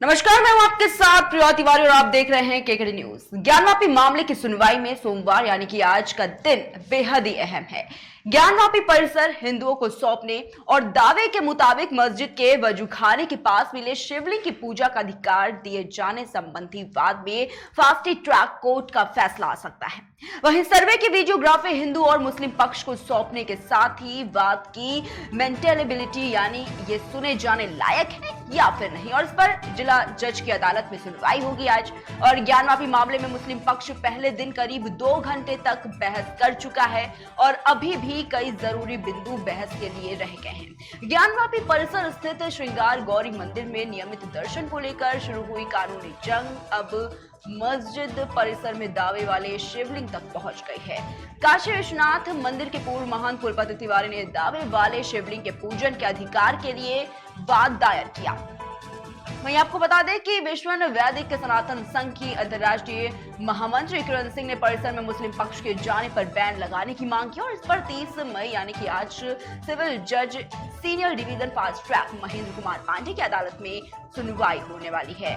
नमस्कार, मैं हूं आपके साथ प्रिया तिवारी और आप देख रहे हैं केकेडी न्यूज। ज्ञानवापी मामले की सुनवाई में सोमवार यानी कि आज का दिन बेहद ही अहम है। ज्ञानवापी परिसर हिंदुओं को सौंपने और दावे के मुताबिक मस्जिद के वजूखाने के पास मिले शिवलिंग की पूजा का अधिकार दिए जाने संबंधी वाद में फास्ट ट्रैक कोर्ट का फैसला आ सकता है। वहीं सर्वे की वीडियोग्राफी हिंदू और मुस्लिम पक्ष को सौंपने के साथ ही वाद की मेंटेनेबिलिटी यानी ये सुने जाने लायक है या फिर नहीं, और इस पर जिला जज की अदालत में सुनवाई होगी आज। और ज्ञानवापी मामले में मुस्लिम पक्ष पहले दिन करीब 2 घंटे तक बहस कर चुका है और अभी भी कई जरूरी बिंदु बहस के लिए रह गए हैं। ज्ञानवापी परिसर स्थित श्रृंगार गौरी मंदिर में नियमित दर्शन को लेकर शुरू हुई कानूनी जंग अब मस्जिद परिसर में दावे वाले शिवलिंग तक पहुंच गई है। काशी विश्वनाथ मंदिर के पूर्व महान कुलपति तिवारी ने दावे वाले शिवलिंग के पूजन के अधिकार के लिए वाद दायर किया। वहीं आपको बता दें कि विश्व वैदिक सनातन संघ की अंतर्राष्ट्रीय महामंत्री किरण सिंह ने परिसर में मुस्लिम पक्ष के जाने पर बैन लगाने की मांग की और इस पर 30 मई यानी कि आज सिविल जज senior division fast track Mahendra Kumar Pandey की अदालत में सुनवाई होने वाली है।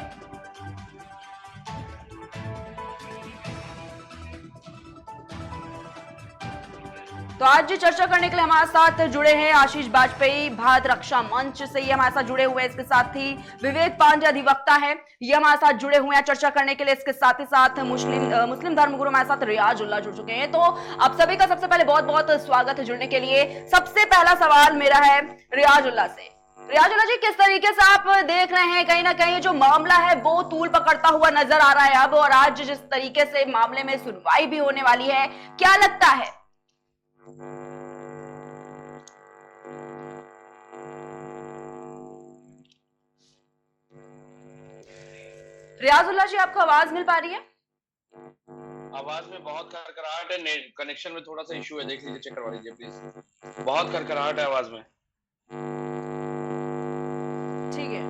तो आज चर्चा करने के लिए हमारे साथ जुड़े हैं आशीष वाजपेयी, भारत रक्षा मंच से ये हमारे साथ जुड़े हुए हैं। इसके साथ ही विवेक पांडे अधिवक्ता है, ये हमारे साथ जुड़े हुए हैं चर्चा करने के लिए। इसके साथ ही साथ मुस्लिम धर्मगुरु हमारे साथ रियाज उल्लाह जुड़ चुके हैं। तो आप सभी का सबसे पहले बहुत बहुत स्वागत है जुड़ने के लिए। सबसे पहला सवाल मेरा है रियाज उल्लाह से। रियाज उल्लाह जी, किस तरीके से आप देख रहे हैं कहीं ना कहीं जो मामला है वो तूल पकड़ता हुआ नजर आ रहा है अब, और आज जिस तरीके से मामले में सुनवाई भी होने वाली है, क्या लगता है? रियाजुल्लाह जी, आपको आवाज मिल पा रही है? आवाज में बहुत खरखराहट है, नेट कनेक्शन में थोड़ा सा इशू है, देख लीजिए, चेक करवा लीजिए प्लीज। बहुत खरखराहट है आवाज में। ठीक है।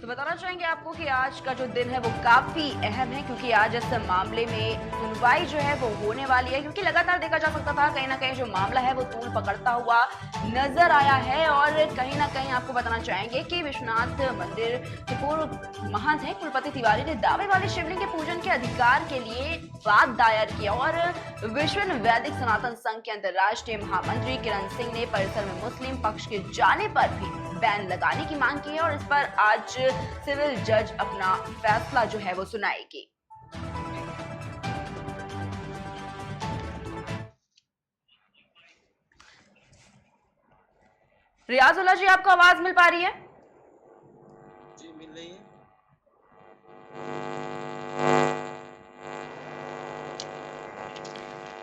बताना चाहेंगे आपको कि आज का जो दिन है वो काफी अहम है, क्योंकि आज इस मामले में सुनवाई जो है वो होने वाली है। क्योंकि लगातार देखा जा सकता था कहीं ना कहीं जो मामला है वो तूल पकड़ता हुआ नजर आया है, और कहीं ना कहीं आपको बताना चाहेंगे कि विश्वनाथ मंदिर के पूर्व महंत है कुलपति तिवारी ने दावे वाले शिवलिंग के पूजन के अधिकार के लिए वाद दायर किया, और विश्व वैदिक सनातन संघ के अंतर्राष्ट्रीय महामंत्री किरण सिंह ने परिसर में मुस्लिम पक्ष के जाने पर भी बैन लगाने की मांग की है, और इस पर आज सिविल जज अपना फैसला जो है वो सुनाएगी। रियाजुल्लाह जी, आपको आवाज मिल पा रही है? जी, मिल रही है।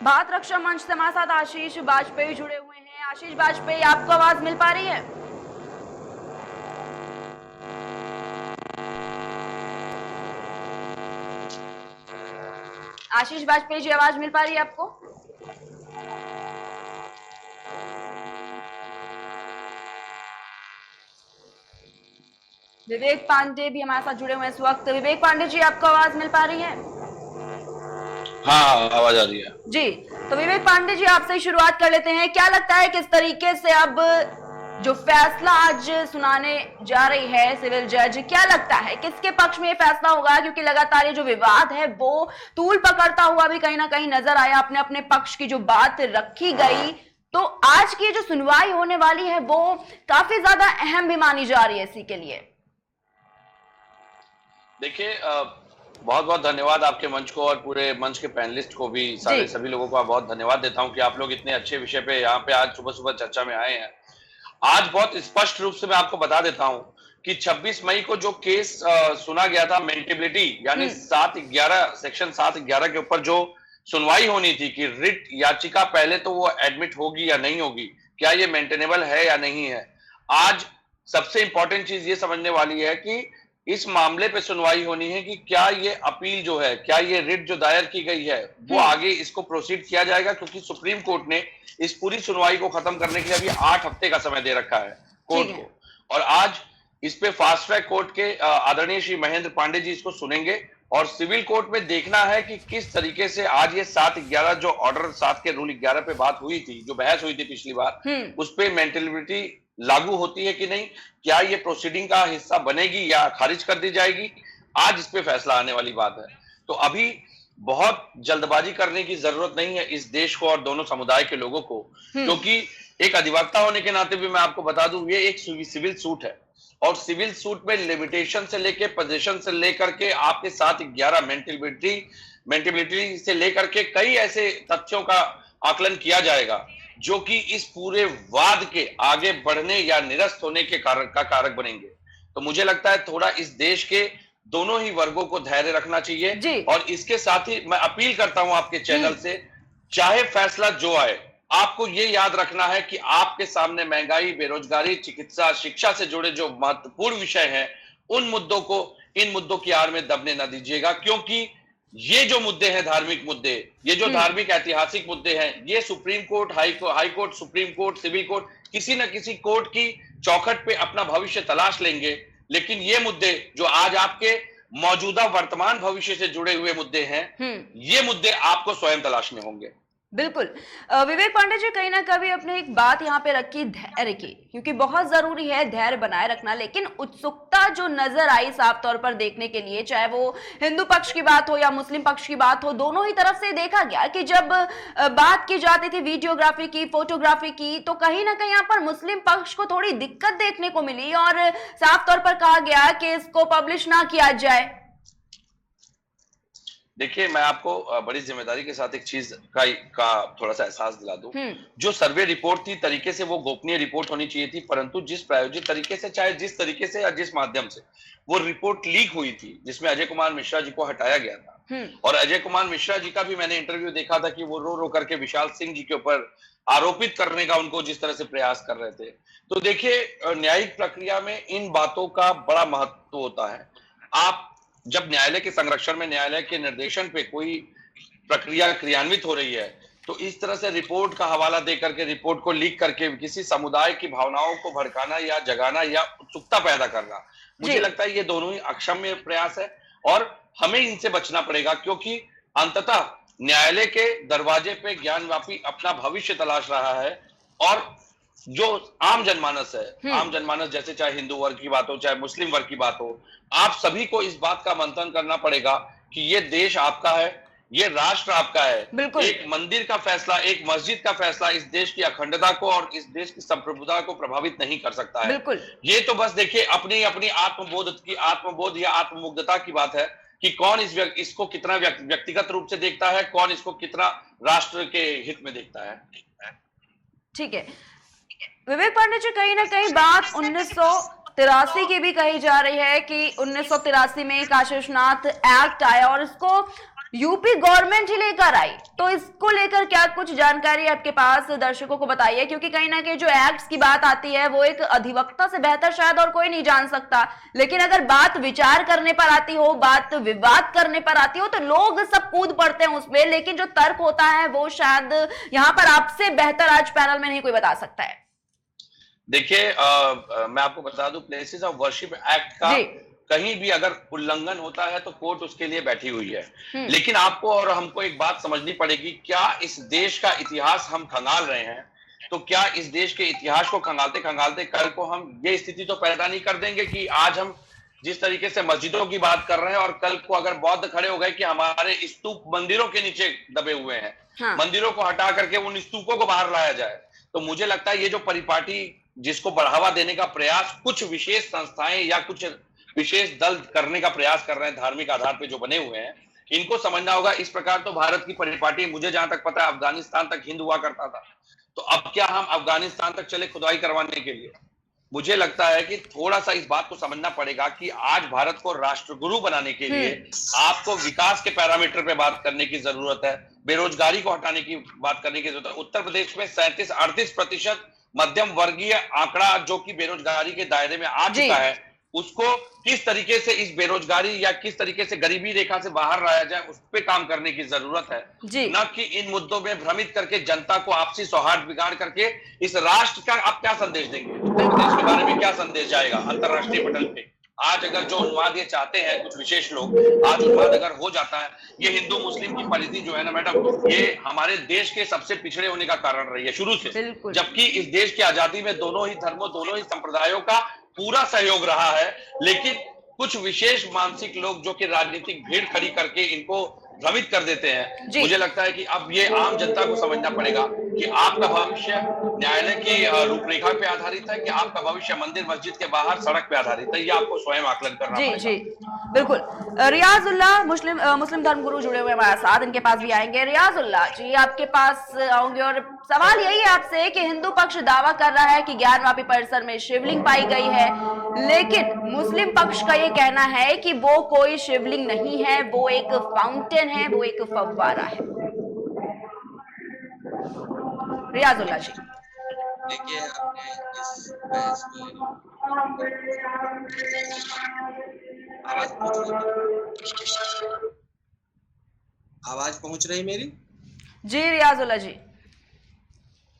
भारत रक्षा मंच से हमारे साथ आशीष वाजपेयी जुड़े हुए हैं। आशीष वाजपेयी, आपको आवाज मिल पा रही है? आशीष वाजपेयी जी, आवाज मिल पा रही है आपको? विवेक पांडे भी हमारे साथ जुड़े हुए हैं इस वक्त। विवेक पांडे जी, आपको आवाज मिल पा रही है? हाँ, आवाज आ रही है जी। तो विवेक पांडे जी, आपसे ही शुरुआत कर लेते हैं। क्या लगता है किस तरीके से अब जो फैसला आज सुनाने जा रही है सिविल जज, क्या लगता है किसके पक्ष में ये फैसला होगा? क्योंकि लगातार ये जो विवाद है वो तूल पकड़ता हुआ भी कहीं ना कहीं नजर आया, अपने अपने पक्ष की जो बात रखी गई। तो आज की जो सुनवाई होने वाली है वो काफी ज्यादा अहम भी मानी जा रही है इसी के लिए। देखिए, बहुत बहुत धन्यवाद आपके मंच को और पूरे मंच के पैनलिस्ट को भी, सारे सभी लोगों को बहुत धन्यवाद देता हूं कि आप लोग इतने अच्छे विषय पे यहाँ पे आज सुबह सुबह चर्चा में आए हैं। आज बहुत स्पष्ट रूप से मैं आपको बता देता हूं कि 26 मई को जो केस सुना गया था, मेंटेबिलिटी यानी 711 सेक्शन 711 के ऊपर जो सुनवाई होनी थी कि रिट याचिका पहले तो वो एडमिट होगी या नहीं होगी, क्या ये मेंटेनेबल है या नहीं है। आज सबसे इंपॉर्टेंट चीज ये समझने वाली है कि इस मामले पे सुनवाई होनी है कि क्या ये अपील जो है, क्या ये रिट जो दायर की गई है वो आगे इसको प्रोसीड किया जाएगा, क्योंकि सुप्रीम कोर्ट ने इस पूरी सुनवाई को खत्म करने के लिए अभी 8 हफ्ते का समय दे रखा है कोर्ट को। और आज इस पे फास्ट ट्रैक कोर्ट के आदरणीय श्री महेंद्र पांडे जी इसको सुनेंगे और सिविल कोर्ट में देखना है कि किस तरीके से आज ये 7/11 जो ऑर्डर 7 के रूल 11 पे बात हुई थी, जो बहस हुई थी पिछली बार, उस पे मेंटेलिटी लागू होती है कि नहीं, क्या ये प्रोसीडिंग का हिस्सा बनेगी या खारिज कर दी जाएगी, आज इस पे फैसला आने वाली बात है। तो अभी बहुत जल्दबाजी करने की जरूरत नहीं है इस देश को और दोनों समुदाय के लोगों को, क्योंकि एक अधिवक्ता होने के नाते भी मैं आपको बता दूं, ये एक सिविल सूट है और सिविल सूट में लिमिटेशन से लेके पोजीशन से लेकर के आपके 7/11 मेंटेबिलिटी से लेकर के कई ऐसे तथ्यों का आकलन किया जाएगा जो कि इस पूरे वाद के आगे बढ़ने या निरस्त होने के कारक बनेंगे। तो मुझे लगता है थोड़ा इस देश के दोनों ही वर्गों को धैर्य रखना चाहिए और इसके साथ ही मैं अपील करता हूं आपके चैनल से, चाहे फैसला जो आए, आपको ये याद रखना है कि आपके सामने महंगाई, बेरोजगारी, चिकित्सा, शिक्षा से जुड़े जो महत्वपूर्ण विषय हैं, उन मुद्दों को इन मुद्दों की आड़ में दबने न दीजिएगा, क्योंकि ये जो मुद्दे हैं, धार्मिक मुद्दे, ये जो धार्मिक ऐतिहासिक मुद्दे हैं, ये supreme court, high court, supreme court, civil court, किसी न किसी कोर्ट की चौखट पे अपना भविष्य तलाश लेंगे। लेकिन ये मुद्दे जो आज आपके मौजूदा वर्तमान भविष्य से जुड़े हुए मुद्दे हैं, ये मुद्दे आपको स्वयं तलाशने होंगे। बिल्कुल। विवेक पांडे जी, कहीं ना कभी अपने एक बात यहाँ पे रखी धैर्य की, क्योंकि बहुत जरूरी है धैर्य बनाए रखना, लेकिन उत्सुकता जो नजर आई साफ तौर पर देखने के लिए, चाहे वो हिंदू पक्ष की बात हो या मुस्लिम पक्ष की बात हो, दोनों ही तरफ से देखा गया कि जब बात की जाती थी वीडियोग्राफी की, फोटोग्राफी की, तो कहीं ना कहीं यहाँ पर मुस्लिम पक्ष को थोड़ी दिक्कत देखने को मिली और साफ तौर पर कहा गया कि इसको पब्लिश ना किया जाए। देखिए, मैं आपको बड़ी जिम्मेदारी के साथ एक चीज का थोड़ा सा एहसास दिला दूं। जो सर्वे रिपोर्ट थी, तरीके से वो गोपनीय रिपोर्ट होनी चाहिए थी, परंतु जिस प्रायोजित तरीके से, चाहे जिस तरीके से या जिस माध्यम से वो रिपोर्ट लीक हुई थी, जिसमें अजय कुमार मिश्रा जी को हटाया गया था, और अजय कुमार मिश्रा जी का भी मैंने इंटरव्यू देखा था कि वो रो रो करके विशाल सिंह जी के ऊपर आरोपित करने का उनको जिस तरह से प्रयास कर रहे थे। तो देखिए, न्यायिक प्रक्रिया में इन बातों का बड़ा महत्व होता है। आप जब न्यायालय के संरक्षण में, न्यायालय के निर्देशन पे कोई प्रक्रिया क्रियान्वित हो रही है, तो इस तरह से रिपोर्ट का हवाला दे करके, रिपोर्ट को लीक करके किसी समुदाय की भावनाओं को भड़काना या जगाना या उत्सुकता पैदा करना, मुझे लगता है ये दोनों ही अक्षम्य प्रयास है और हमें इनसे बचना पड़ेगा, क्योंकि अंततः न्यायालय के दरवाजे पे ज्ञानवापी अपना भविष्य तलाश रहा है और जो आम जनमानस है, आम जनमानस जैसे चाहे हिंदू वर्ग की बात हो, चाहे मुस्लिम वर्ग की बात हो, आप सभी को इस बात का मंथन करना पड़ेगा कि ये देश आपका है, ये राष्ट्र आपका है। एक मंदिर का फैसला, एक मस्जिद का फैसला इस देश की अखंडता को और इस देश की संप्रभुता को प्रभावित नहीं कर सकता है। ये तो बस देखिए अपनी अपनी आत्मबोध या आत्ममुग्धता की बात है कि कौन इसको कितना व्यक्तिगत रूप से देखता है, कौन इसको कितना राष्ट्र के हित में देखता है। ठीक है विवेक पांडे जी, कहीं ना कहीं बात 1983 की भी कही जा रही है कि 1983 में काशिशनाथ एक्ट आया और इसको यूपी गवर्नमेंट ही लेकर आई, तो इसको लेकर क्या कुछ जानकारी आपके पास दर्शकों को बताइए, क्योंकि कहीं ना कहीं जो एक्ट्स की बात आती है वो एक अधिवक्ता से बेहतर शायद और कोई नहीं जान सकता, लेकिन अगर बात विचार करने पर आती हो, बात विवाद करने पर आती हो, तो लोग सब कूद पड़ते हैं उसमें, लेकिन जो तर्क होता है वो शायद यहाँ पर आपसे बेहतर आज पैनल में नहीं कोई बता सकता है। देखिए, मैं आपको बता दूं, प्लेसेस ऑफ वर्शिप एक्ट का कहीं भी अगर उल्लंघन होता है तो कोर्ट उसके लिए बैठी हुई है। लेकिन आपको और हमको एक बात समझनी पड़ेगी, क्या इस देश का इतिहास हम खंगाल रहे हैं, तो क्या इस देश के इतिहास को खंगालते खंगालते कल को हम ये स्थिति तो पैदा नहीं कर देंगे कि आज हम जिस तरीके से मस्जिदों की बात कर रहे हैं और कल को अगर बौद्ध खड़े हो गए कि हमारे स्तूप मंदिरों के नीचे दबे हुए हैं, मंदिरों को हटा करके उन स्तूपों को बाहर लाया जाए। तो मुझे लगता है ये जो परिपाटी जिसको बढ़ावा देने का प्रयास कुछ विशेष संस्थाएं या कुछ विशेष दल करने का प्रयास कर रहे हैं, धार्मिक आधार पे जो बने हुए हैं, इनको समझना होगा। इस प्रकार तो भारत की परिपाटी, मुझे जहां तक पता है, अफगानिस्तान तक हिंद हुआ करता था, तो अब क्या हम अफगानिस्तान तक चले खुदाई करवाने के लिए? मुझे लगता है कि थोड़ा सा इस बात को समझना पड़ेगा कि आज भारत को राष्ट्रगुरु बनाने के लिए आपको विकास के पैरामीटर पे बात करने की जरूरत है, बेरोजगारी को हटाने की बात करने की जरूरत है। उत्तर प्रदेश में 37-38% मध्यम वर्गीय आंकड़ा जो कि बेरोजगारी के दायरे में आ चुका है, उसको किस तरीके से इस बेरोजगारी या किस तरीके से गरीबी रेखा से बाहर लाया जाए, उस पे काम करने की जरूरत है, न कि इन मुद्दों में भ्रमित करके जनता को आपसी सौहार्द बिगाड़ करके इस राष्ट्र का आप क्या संदेश देंगे, देश के बारे में क्या संदेश जाएगा अंतरराष्ट्रीय पटल पे? आज अगर जो उन्माद ये चाहते हैं कुछ विशेष लोग, आज उन्माद अगर हो जाता है, ये हिंदू मुस्लिम की परिधि जो है ना मैडम, ये हमारे देश के सबसे पिछड़े होने का कारण रही है शुरू से। जबकि इस देश की आजादी में दोनों ही धर्मों, दोनों ही संप्रदायों का पूरा सहयोग रहा है, लेकिन कुछ विशेष मानसिक लोग जो कि राजनीतिक भीड़ खड़ी करके इनको भ्रमित कर देते हैं। मुझे लगता है कि अब ये आम जनता को समझना पड़ेगा कि आपका भविष्य न्यायालय की रूपरेखा पे आधारित है कि आपका भविष्य मंदिर मस्जिद के बाहर सड़क पे आधारित है। ये आपको स्वयं आकलन करना पड़ेगा। जी बिल्कुल। रियाजुल्लाह मुस्लिम धर्मगुरु जुड़े हुए हमारे साथ, इनके पास भी आएंगे। रियाजुल्लाह जी, आपके पास आऊंगे और सवाल यही है आपसे कि हिंदू पक्ष दावा कर रहा है कि ज्ञानवापी परिसर में शिवलिंग पाई गई है, लेकिन मुस्लिम पक्ष का ये कहना है कि वो कोई शिवलिंग नहीं है, वो एक फाउंटेन है, वो एक फव्वारा है। रियाजुल्लाह जी, देखिए आपने इस बहस में आवाज पहुंच रही मेरी? जी रियाजुल्लाह जी।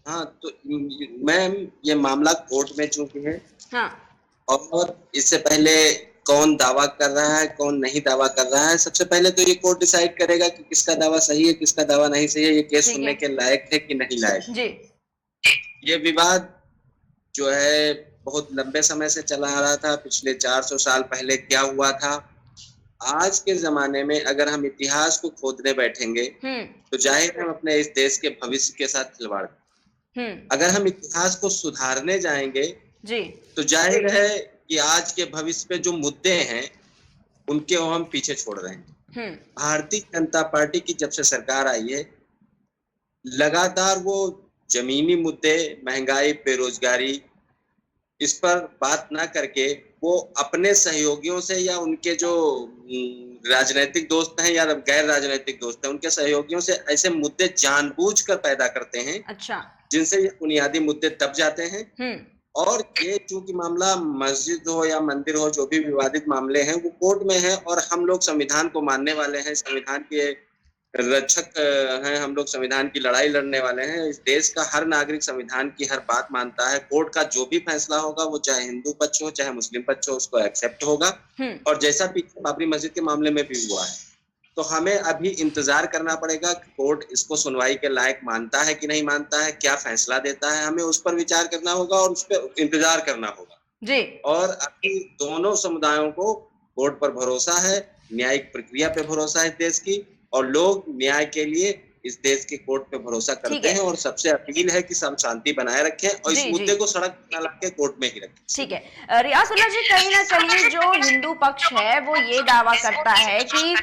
हाँ, तो मैम ये मामला कोर्ट में चूंकि है, हाँ, और इससे पहले कौन दावा कर रहा है कौन नहीं दावा कर रहा है, सबसे पहले तो ये कोर्ट डिसाइड करेगा कि किसका दावा सही है किसका दावा नहीं सही है, ये केस सुनने के लायक है कि नहीं लायक जी। ये विवाद जो है बहुत लंबे समय से चला आ रहा था। पिछले 400 साल पहले क्या हुआ था, आज के जमाने में अगर हम इतिहास को खोदने बैठेंगे तो जाहिर हम अपने इस देश के भविष्य के साथ खिलवाड़। अगर हम इतिहास को सुधारने जाएंगे जी, तो जाहिर है कि आज के भविष्य पे जो मुद्दे हैं उनके हम पीछे छोड़ रहे हैं। भारतीय जनता पार्टी की जब से सरकार आई है, लगातार वो जमीनी मुद्दे, महंगाई, बेरोजगारी, इस पर बात ना करके वो अपने सहयोगियों से या उनके जो राजनीतिक दोस्त हैं या गैर राजनीतिक दोस्त हैं उनके सहयोगियों से ऐसे मुद्दे जानबूझकर पैदा करते हैं। अच्छा। जिनसे ये बुनियादी मुद्दे दब जाते हैं। और ये चूंकि मामला मस्जिद हो या मंदिर हो, जो भी विवादित मामले हैं वो कोर्ट में है, और हम लोग संविधान को मानने वाले हैं, संविधान के रक्षक हैं, हम लोग संविधान की लड़ाई लड़ने वाले हैं। इस देश का हर नागरिक संविधान की हर बात मानता है। कोर्ट का जो भी फैसला होगा वो चाहे हिंदू पक्ष हो चाहे मुस्लिम पक्ष हो, उसको एक्सेप्ट होगा। और जैसा पीछे बाबरी मस्जिद के मामले में भी हुआ है, तो हमें अभी इंतजार करना पड़ेगा कि कोर्ट इसको सुनवाई के लायक मानता है कि नहीं मानता है, क्या फैसला देता है, हमें उस पर विचार करना होगा और उस पर इंतजार करना होगा जी। और अभी दोनों समुदायों को कोर्ट पर भरोसा है, न्यायिक प्रक्रिया पे भरोसा है देश की, और लोग न्याय के लिए इस देश के कोर्ट पे भरोसा करते हैं। और सबसे अपील है कि सब शांति बनाए रखें और इस मुद्दे को सड़क न लाके कोर्ट में ही रखें। ठीक है रियाजुल्लाह जी, कहीं ना कहीं जो हिंदू पक्ष है वो ये दावा करता है कि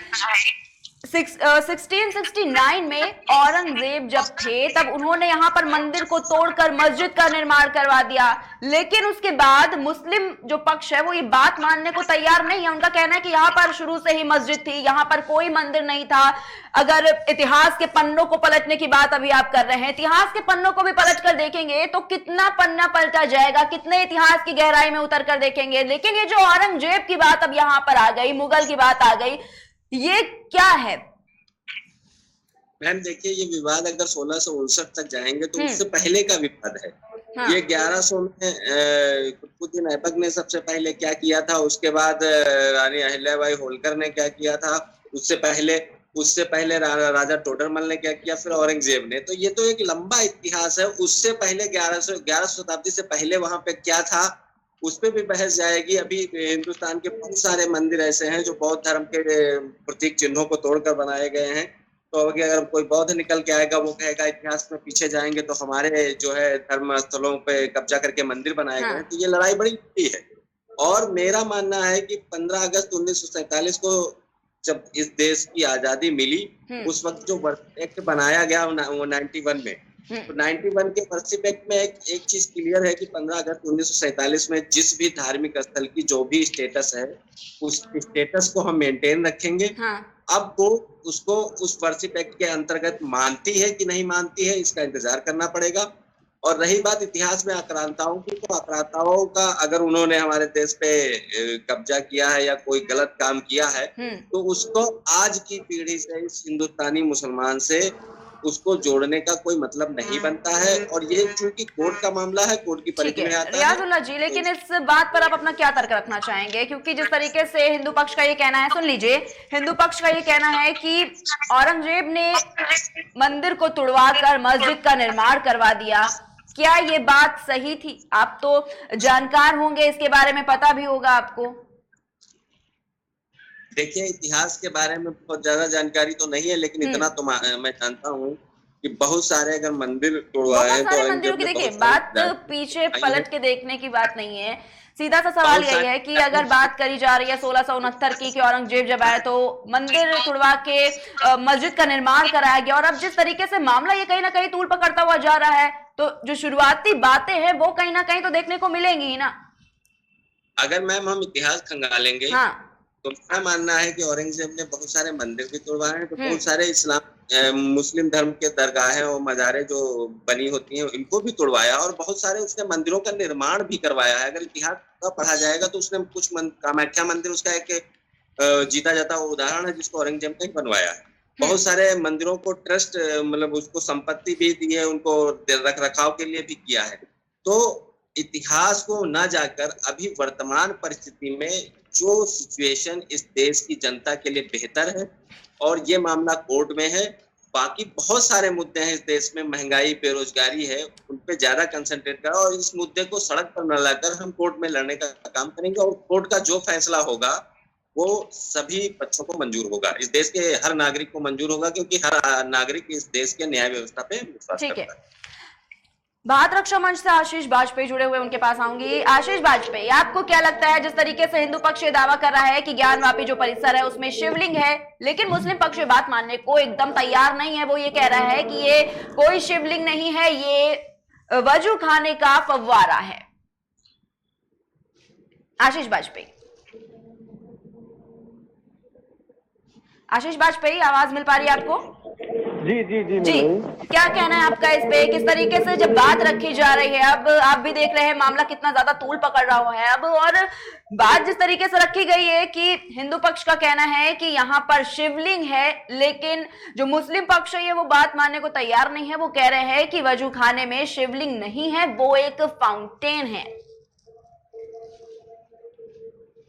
1669 में औरंगजेब जब थे तब उन्होंने यहाँ पर मंदिर को तोड़कर मस्जिद का निर्माण करवा दिया, लेकिन उसके बाद मुस्लिम जो पक्ष है वो ये बात मानने को तैयार नहीं है। उनका कहना है कि यहाँ पर शुरू से ही मस्जिद थी, यहाँ पर कोई मंदिर नहीं था। अगर इतिहास के पन्नों को पलटने की बात अभी आप कर रहे हैं, इतिहास के पन्नों को भी पलट कर देखेंगे तो कितना पन्ना पलटा जाएगा, कितने इतिहास की गहराई में उतर कर देखेंगे। लेकिन ये जो औरंगजेब की बात अब यहाँ पर आ गई, मुगल की बात आ गई, ये क्या है? मैम देखिए, ये विवाद अगर 1659 तक जाएंगे तो उससे पहले का विवाद है। हाँ। ये 1100 में कुतुबुद्दीन ऐबक ने सबसे पहले क्या किया था, उसके बाद रानी अहिल्याबाई होलकर ने क्या किया था, उससे पहले राजा टोडरमल ने क्या किया, फिर औरंगजेब ने। तो ये तो एक लंबा इतिहास है। उससे पहले 1100 शताब्दी से पहले वहां पे क्या था उस पर भी बहस जाएगी। अभी हिंदुस्तान के बहुत सारे मंदिर ऐसे हैं जो बौद्ध धर्म के प्रतीक चिन्हों को तोड़कर बनाए गए हैं। तो अगर कोई बौद्ध निकल के आएगा वो कहेगा इतिहास में पीछे जाएंगे तो हमारे जो है धर्म स्थलों पे कब्जा करके मंदिर बनाए गए हैं। तो ये लड़ाई बड़ी बड़ी है। और मेरा मानना है कि 15 अगस्त 1947 को जब इस देश की आजादी मिली, उस वक्त जो एक्ट बनाया गया वो 91 में, तो 91 के वर्षिप एक्ट में एक चीज क्लियर है कि 15 अगस्त 1947 में जिस भी धार्मिक स्थल की जो भी स्टेटस है उस स्टेटस को हम मेंटेन रखेंगे। हाँ। अब वो उसको उस वर्षिप एक्ट के अंतर्गत मानती है कि नहीं मानती है, इसका इंतजार करना पड़ेगा। और रही बात इतिहास में आक्रांताओं की, तो आक्रांताओं का अगर उन्होंने हमारे देश पे कब्जा किया है या कोई गलत काम किया है तो उसको आज की पीढ़ी से इस हिंदुस्तानी मुसलमान से उसको जोड़ने का कोई मतलब नहीं बनता है। और ये चूंकि कोर्ट का मामला है, कोर्ट की ठीक परिधि में है आता है। रियाजुल्लाह जी, लेकिन इस बात पर आप अपना क्या तर्क रखना चाहेंगे? क्योंकि जिस तरीके से हिंदू पक्ष का ये कहना है, सुन लीजिए, हिंदू पक्ष का ये कहना है कि औरंगजेब ने मंदिर को तुड़वाकर मस्जिद का निर्माण करवा दिया। क्या ये बात सही थी? आप तो जानकार होंगे, इसके बारे में पता भी होगा आपको। देखिए, इतिहास के बारे में बहुत ज्यादा जानकारी तो नहीं है, लेकिन इतना तो मैं जानता हूँ कि बहुत सारे अगर मंदिर तोड़वाए बहुत हैं तो सारे मंदिरों औरंगजेब की, ने देखिए बहुत बात सारे पीछे पलट के देखने की बात नहीं है, सीधा सा सवाल बहुत यही सारे है कि अगर बात करी जा रही है 1669 की, कि औरंगजेब जब आए तो मंदिर तुड़वा के मस्जिद का निर्माण कराया गया, और अब जिस तरीके से मामला ये कहीं ना कहीं तूल पकड़ता हुआ जा रहा है, तो जो शुरुआती बातें हैं वो कहीं ना कहीं तो देखने को मिलेंगी ही ना। अगर मैम हम इतिहास खंगालेंगे हाँ। तो मेरा मानना है कि औरंगजेब ने बहुत सारे मंदिर भी तोड़वाए हैं, तो बहुत सारे मुस्लिम धर्म के दरगाहें और मज़ारें जो बनी होती हैं इनको भी तोड़वाया, और बहुत सारे उसने मंदिरों का निर्माण भी करवाया है। अगर इतिहास का पढ़ा जाएगा तो उसने कुछ कामाख्या मंदिर उसका एक जीता जाता उदाहरण है, जिसको औरंगजेब ने बनवाया है। बहुत सारे मंदिरों को ट्रस्ट मतलब उसको संपत्ति भी दी है, उनको रख रखाव के लिए भी किया है। तो इतिहास को ना जाकर अभी वर्तमान परिस्थिति में जो सिचुएशन इस देश की जनता के लिए बेहतर है, और ये मामला कोर्ट में है। बाकी बहुत सारे मुद्दे हैं इस देश में, महंगाई, बेरोजगारी है, उन पे ज्यादा कंसंट्रेट करा, और इस मुद्दे को सड़क पर न लाकर हम कोर्ट में लड़ने का काम करेंगे, और कोर्ट का जो फैसला होगा वो सभी पक्षों को मंजूर होगा, इस देश के हर नागरिक को मंजूर होगा, क्योंकि हर नागरिक इस देश के न्याय व्यवस्था पे विश्वास ठीक है, करता है। भारत रक्षा मंच से आशीष बाजपेयी जुड़े हुए, उनके पास आऊंगी। आशीष बाजपेयी, आपको क्या लगता है, जिस तरीके से हिंदू पक्ष ये दावा कर रहा है कि ज्ञानवापी जो परिसर है उसमें शिवलिंग है, लेकिन मुस्लिम पक्ष ये बात मानने को एकदम तैयार नहीं है। वो ये कह रहा है कि ये कोई शिवलिंग नहीं है, ये वजू खाने का फव्वारा है। आशीष बाजपेयी, आशीष बाजपेयी, आवाज मिल पा रही है आपको? जी जी जी जी, क्या कहना है आपका इस पे? किस तरीके से जब बात रखी जा रही है, अब आप भी देख रहे हैं मामला कितना ज्यादा तूल पकड़ रहा है अब, और बात जिस तरीके से रखी गई है कि हिंदू पक्ष का कहना है कि यहाँ पर शिवलिंग है, लेकिन जो मुस्लिम पक्ष है वो बात मानने को तैयार नहीं है। वो कह रहे हैं कि वजू खाने में शिवलिंग नहीं है, वो एक फाउंटेन है।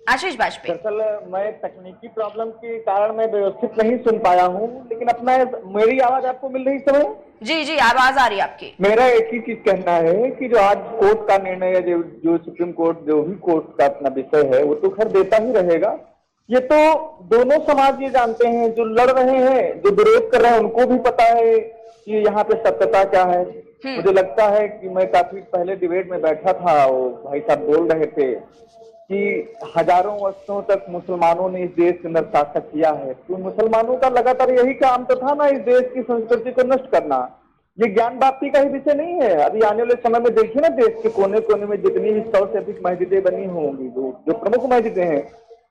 आशीष बाजपेयी, दरअसल मैं तकनीकी प्रॉब्लम के कारण मैं व्यवस्थित नहीं सुन पाया हूँ, लेकिन अपना मेरी आवाज आपको मिल रही समय? जी जी, आवाज आ रही है आपकी। मेरा एक ही चीज कहना है कि जो आज कोर्ट का निर्णय है, जो सुप्रीम कोर्ट जो भी कोर्ट का अपना विषय है वो तो खैर देता ही रहेगा। ये तो दोनों समाज ये जानते हैं, जो लड़ रहे हैं, जो विरोध कर रहे हैं, उनको भी पता है कि यहाँ पे सत्यता क्या है। मुझे लगता है कि मैं काफी पहले डिबेट में बैठा था, वो भाई साहब बोल रहे थे कि हजारों वर्षों तक मुसलमानों ने इस देश के अंदर शासन किया है, तो मुसलमानों का लगातार यही काम तो था ना, इस देश की संस्कृति को नष्ट करना। ये ज्ञान प्राप्ति का ही विषय नहीं है। अभी आने वाले समय में देखिए ना, देश के कोने कोने में जितनी भी 100 से अधिक मस्जिदें बनी होंगी, जो प्रमुख मस्जिदें हैं,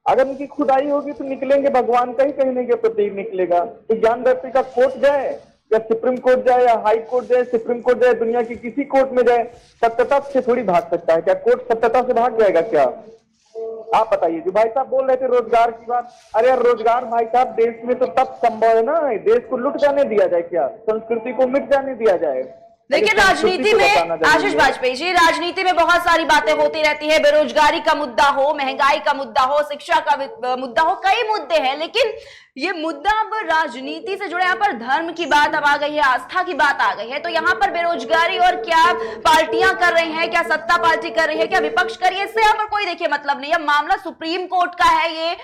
अगर उनकी खुदाई होगी तो निकलेंगे भगवान का ही कहने के प्रतीक निकलेगा। तो ज्ञान प्राप्ति का कोर्ट जाए या सुप्रीम कोर्ट जाए या हाई कोर्ट जाए, सुप्रीम कोर्ट जाए, दुनिया की किसी कोर्ट में जाए, सत्यता से थोड़ी भाग सकता है क्या? कोर्ट सत्यता से भाग जाएगा क्या? आप बताइए। जो भाई साहब बोल रहे थे रोजगार की बात, अरे यार रोजगार भाई साहब देश में तो तब संभव है ना, देश को लुट जाने दिया जाए क्या? संस्कृति को मिट जाने दिया जाए? लेकिन राजनीति में, आशीष बाजपेयी जी, राजनीति में बहुत सारी बातें होती रहती है। बेरोजगारी का मुद्दा हो, महंगाई का मुद्दा हो, शिक्षा का मुद्दा हो, कई मुद्दे हैं, लेकिन ये मुद्दा अब राजनीति से जुड़े, यहाँ पर धर्म की बात अब आ गई है, आस्था की बात आ गई है। तो यहाँ पर बेरोजगारी और क्या पार्टियां कर रही हैं, क्या सत्ता पार्टी कर रही है, क्या विपक्ष कर रही है, इससे यहाँ पर कोई देखिए मतलब नहीं है। मामला सुप्रीम कोर्ट का है। ये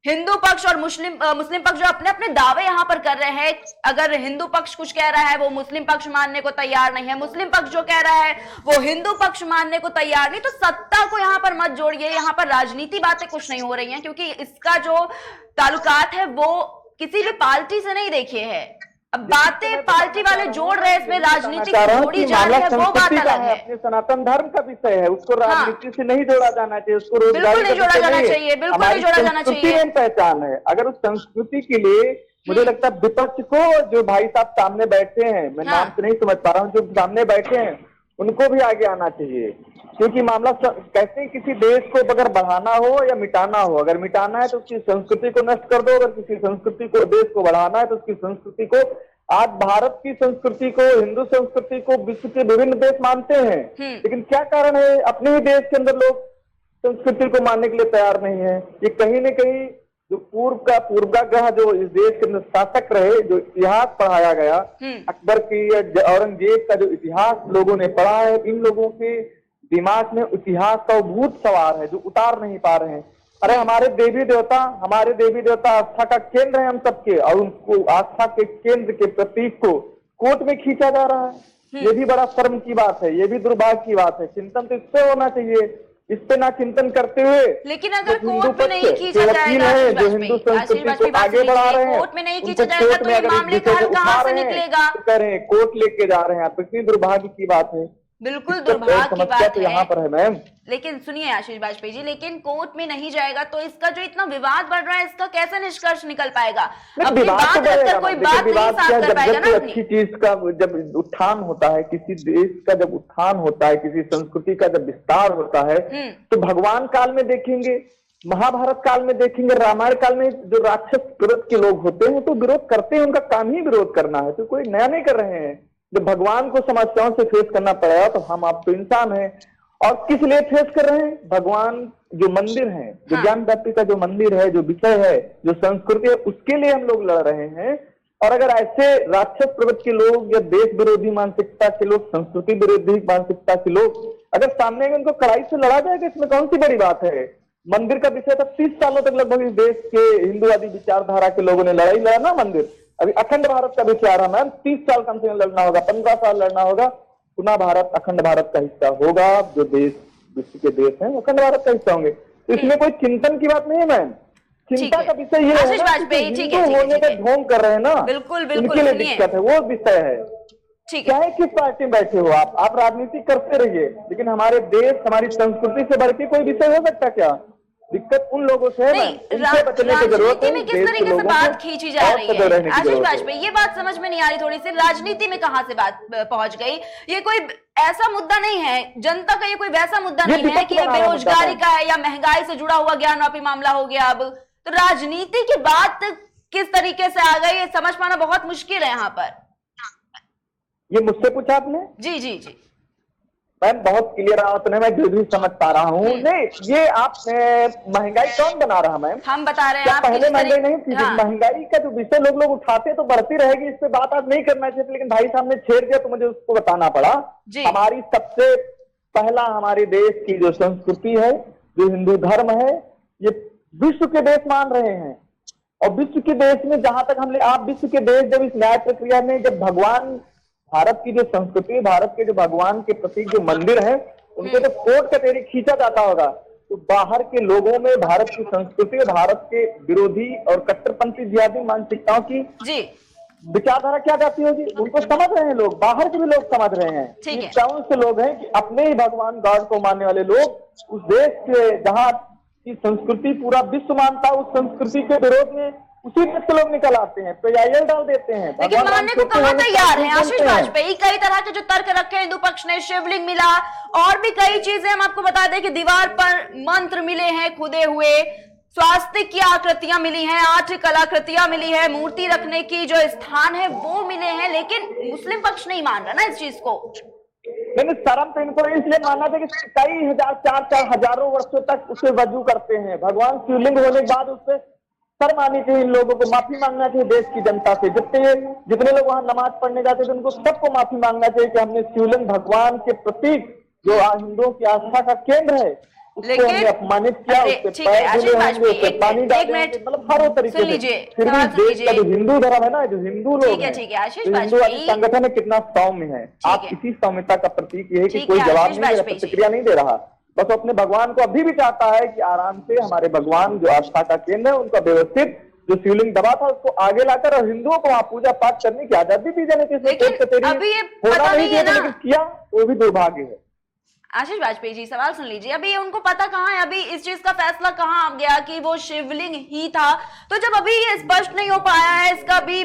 हिंदू पक्ष और मुस्लिम पक्ष जो अपने अपने दावे यहाँ पर कर रहे हैं, अगर हिंदू पक्ष कुछ कह रहा है वो मुस्लिम पक्ष मानने को तैयार नहीं है, मुस्लिम पक्ष जो कह रहा है वो हिंदू पक्ष मानने को तैयार नहीं। तो सत्ता को यहाँ पर मत जोड़िए, यहाँ पर राजनीति बातें कुछ नहीं हो रही हैं, क्योंकि इसका जो ताल्लुकात है वो किसी भी पार्टी से नहीं देखिए है। अब बातें पार्टी वाले जोड़ रहे हैं, इसमें राजनीति जोड़ी जा रही है, वो बात अलग है। अपने सनातन धर्म का विषय है, उसको राजनीति से नहीं जोड़ा जाना चाहिए, उसको बिल्कुल नहीं जोड़ा जाना चाहिए, बिल्कुल नहीं जोड़ा जाना चाहिए। पहचान है। अगर उस संस्कृति के लिए मुझे लगता है विपक्ष को, जो भाई साहब सामने बैठे हैं, मैं नाम से नहीं समझ पा रहा हूँ, जो सामने बैठे हैं उनको भी आगे आना चाहिए। क्योंकि मामला कैसे किसी देश को अगर बढ़ाना हो या मिटाना हो, अगर मिटाना है तो उसकी संस्कृति को नष्ट कर दो, अगर किसी संस्कृति को, देश को बढ़ाना है तो उसकी संस्कृति को आज भारत की संस्कृति को, हिंदू संस्कृति को विश्व के विभिन्न देश मानते हैं, लेकिन क्या कारण है अपने ही देश के अंदर लोग संस्कृति को मानने के लिए तैयार नहीं है? ये कहीं न कहीं जो पूर्वाग्रह जो इस देश के अंदर शासक रहे, जो इतिहास पढ़ाया गया, अकबर की या औरंगजेब का जो इतिहास लोगों ने पढ़ा है, इन लोगों के दिमाग में इतिहास का भूत सवार है जो उतार नहीं पा रहे हैं। अरे हमारे देवी देवता आस्था का केंद्र है हम सबके, और उनको आस्था के केंद्र के प्रतीक को कोर्ट में खींचा जा रहा है। ये भी बड़ा शर्म की बात है, ये भी दुर्भाग्य की बात है। चिंतन तो इस पे होना चाहिए, इस पे ना चिंतन करते हुए। लेकिन अगर कोर्ट में नहीं खींचा जाएगा, जो हिंदू संस्कृति को आगे बढ़ा रहे हैं, कोर्ट में नहीं खींचा जाएगा तो ये मामले का हल कहां से निकलेगा? कह रहे हैं कोर्ट लेके जा रहे हैं, तो इतनी दुर्भाग्य की बात है। बिल्कुल दुर्भाग्य की बात तो यहाँ पर है मैम। लेकिन सुनिए आशीष वाजपेयी जी, लेकिन कोर्ट में नहीं जाएगा तो इसका जो इतना विवाद बढ़ रहा है, इसका कैसे निष्कर्ष निकल पाएगा? अपनी बात रखकर कोई बात नहीं साफ कर पाएगा ना। अच्छी चीज का जब उत्थान होता है, किसी देश का जब उत्थान होता है, किसी संस्कृति का जब विस्तार होता है, तो भगवान काल में देखेंगे, महाभारत काल में देखेंगे, रामायण काल में जो राक्षस विरोध के लोग होते हैं तो विरोध करते हैं, उनका काम ही विरोध करना है, तो कोई नया नहीं कर रहे हैं। जब भगवान को समस्याओं से फेस करना पड़ेगा तो हम आप तो इंसान हैं, और किस लिए फेस कर रहे हैं? भगवान जो मंदिर है, जो ज्ञान व्यापी का जो मंदिर है, जो विषय है, जो संस्कृति है, उसके लिए हम लोग लड़ रहे हैं। और अगर ऐसे राक्षस प्रवृत्ति के लोग या देश विरोधी मानसिकता के लोग, संस्कृति विरोधी मानसिकता के लोग अगर सामने उनको कड़ाई से लड़ा जाएगा, इसमें कौन सी बड़ी बात है? मंदिर का विषय था, 30 सालों तक लगभग इस देश के हिंदूवादी विचारधारा के लोगों ने लड़ाई लड़ा ना मंदिर। अभी अखंड भारत का विचार है मैम, 30 साल कम से कम लड़ना होगा, 15 साल लड़ना होगा, पुनः भारत अखंड भारत का हिस्सा होगा। जो देश विश्व के देश हैं अखंड भारत का हिस्सा होंगे। इसमें कोई चिंतन की बात नहीं है मैम। चिंता का विषय ये है ना, हिंदू होने का ढोंग कर रहे हैं ना, उनके लिए दिक्कत है, वो विषय है। चाहे किस पार्टी में बैठे हो आप राजनीति करते रहिए, लेकिन हमारे देश, हमारी संस्कृति से बढ़ के कोई विषय हो सकता क्या? दिक्कत उन लोगों से है, उनसे बचने की जरूरत है। में किस तरीके से बात खींची जा रही है आशीष वाजपेयी, ये बात समझ में नहीं आ रही थोड़ी सी। राजनीति में कहां से बात पहुंच गई? ये कोई ऐसा मुद्दा नहीं है, जनता का ये कोई वैसा मुद्दा नहीं है कि ये बेरोजगारी का है या महंगाई से जुड़ा हुआ ज्ञानवापी मामला हो गया। अब तो राजनीति की बात किस तरीके से आ गई, ये समझ पाना बहुत मुश्किल है यहाँ पर। ये मुझसे पूछा आपने? जी जी जी मैम, बहुत क्लियर आवत है, मैं जो भी समझ पा रहा हूँ। नहीं, ये आप महंगाई कौन बना रहा मैम? हम बता रहे हैं। पहले महंगाई नहीं थी। महंगाई का जो विषय लोग उठाते तो बढ़ती रहेगी, इस पे बात आज नहीं करना चाहिए, लेकिन भाई साहब ने छेड़ दिया तो मुझे उसको बताना पड़ा। हमारी सबसे पहला हमारे देश की जो संस्कृति है, जो हिंदू धर्म है, ये विश्व के देश मान रहे हैं। और विश्व के देश में जहां तक आप विश्व के देश जब इस न्याय प्रक्रिया में, जब भगवान भारत की जो संस्कृति, भारत के जो भगवान के प्रतीक जो मंदिर है, उनको तो कोर्ट कचहरी खींचा जाता होगा, तो बाहर के लोगों में भारत की संस्कृति, भारत के विरोधी और कट्टरपंथी जिहादी मानसिकताओं की विचारधारा क्या जाती होगी, उनको समझ रहे हैं लोग, बाहर के भी लोग समझ रहे हैं। कौन से लोग हैं कि अपने ही भगवान गॉड को मानने वाले लोग उस देश के जहाँ की संस्कृति पूरा विश्व मानता, उस संस्कृति के विरोध में उसी देश के लोग निकल आते हैं, PIL डाल देते हैं। लेकिन मानने को कहाँ तैयार हैं आशीष वाजपेयी? कई तरह के जो तर्क रखे हिंदू पक्ष ने, शिवलिंग मिला और भी कई चीजें। हम आपको बता दें कि दीवार पर मंत्र मिले हैं खुदे हुए, स्वास्तिक की आकृतियां मिली हैं, 8 कलाकृतियां मिली है, मूर्ति रखने की जो स्थान है वो मिले हैं, लेकिन मुस्लिम पक्ष नहीं मान रहा ना इस चीज को। नहीं, शर्म तो इनको इसलिए मानना था कि कई चार हजारों वर्षों तक उसे वजू करते हैं। भगवान शिवलिंग होने के बाद उससे शर्म आनी चाहिए, इन लोगों को माफी मांगना चाहिए देश की जनता से। जितने लोग वहां नमाज पढ़ने जाते थे उनको सबको माफी मांगना चाहिए कि हमने शिवलिंग भगवान के प्रतीक जो हिंदुओं की आस्था का केंद्र है उसको हमने अपमानित किया, उसके पैर धुले होंगे, उससे पानी डाले, मतलब हर तरीके से। फिर भी देश का जो हिंदू धर्म है ना, जो हिंदू लोग हैं, हिंदू संगठन है, कितना सौम्य है। आप इसी सौम्यता का प्रतीक ये है कि कोई जवाब नहीं दे रहा, प्रतिक्रिया नहीं दे रहा, बस अपने भगवान को अभी भी चाहता है कि आराम से हमारे भगवान जो आस्था का केंद्र है उनका व्यवस्थित जो शिवलिंग दबा था उसको आगे लाकर और हिंदुओं को वहां पूजा पाठ करने की आजादी दी जानी चाहिए। लेकिन अभी ये पता नहीं है ना, लेकिन किया वो भी दुर्भाग्य है। आशीष वाजपेयी जी, सवाल सुन लीजिए। अभी उनको पता कहाँ है, अभी इस चीज का फैसला कहाँ आ गया कि वो शिवलिंग ही था? तो जब अभी ये स्पष्ट नहीं हो पाया है, इसका भी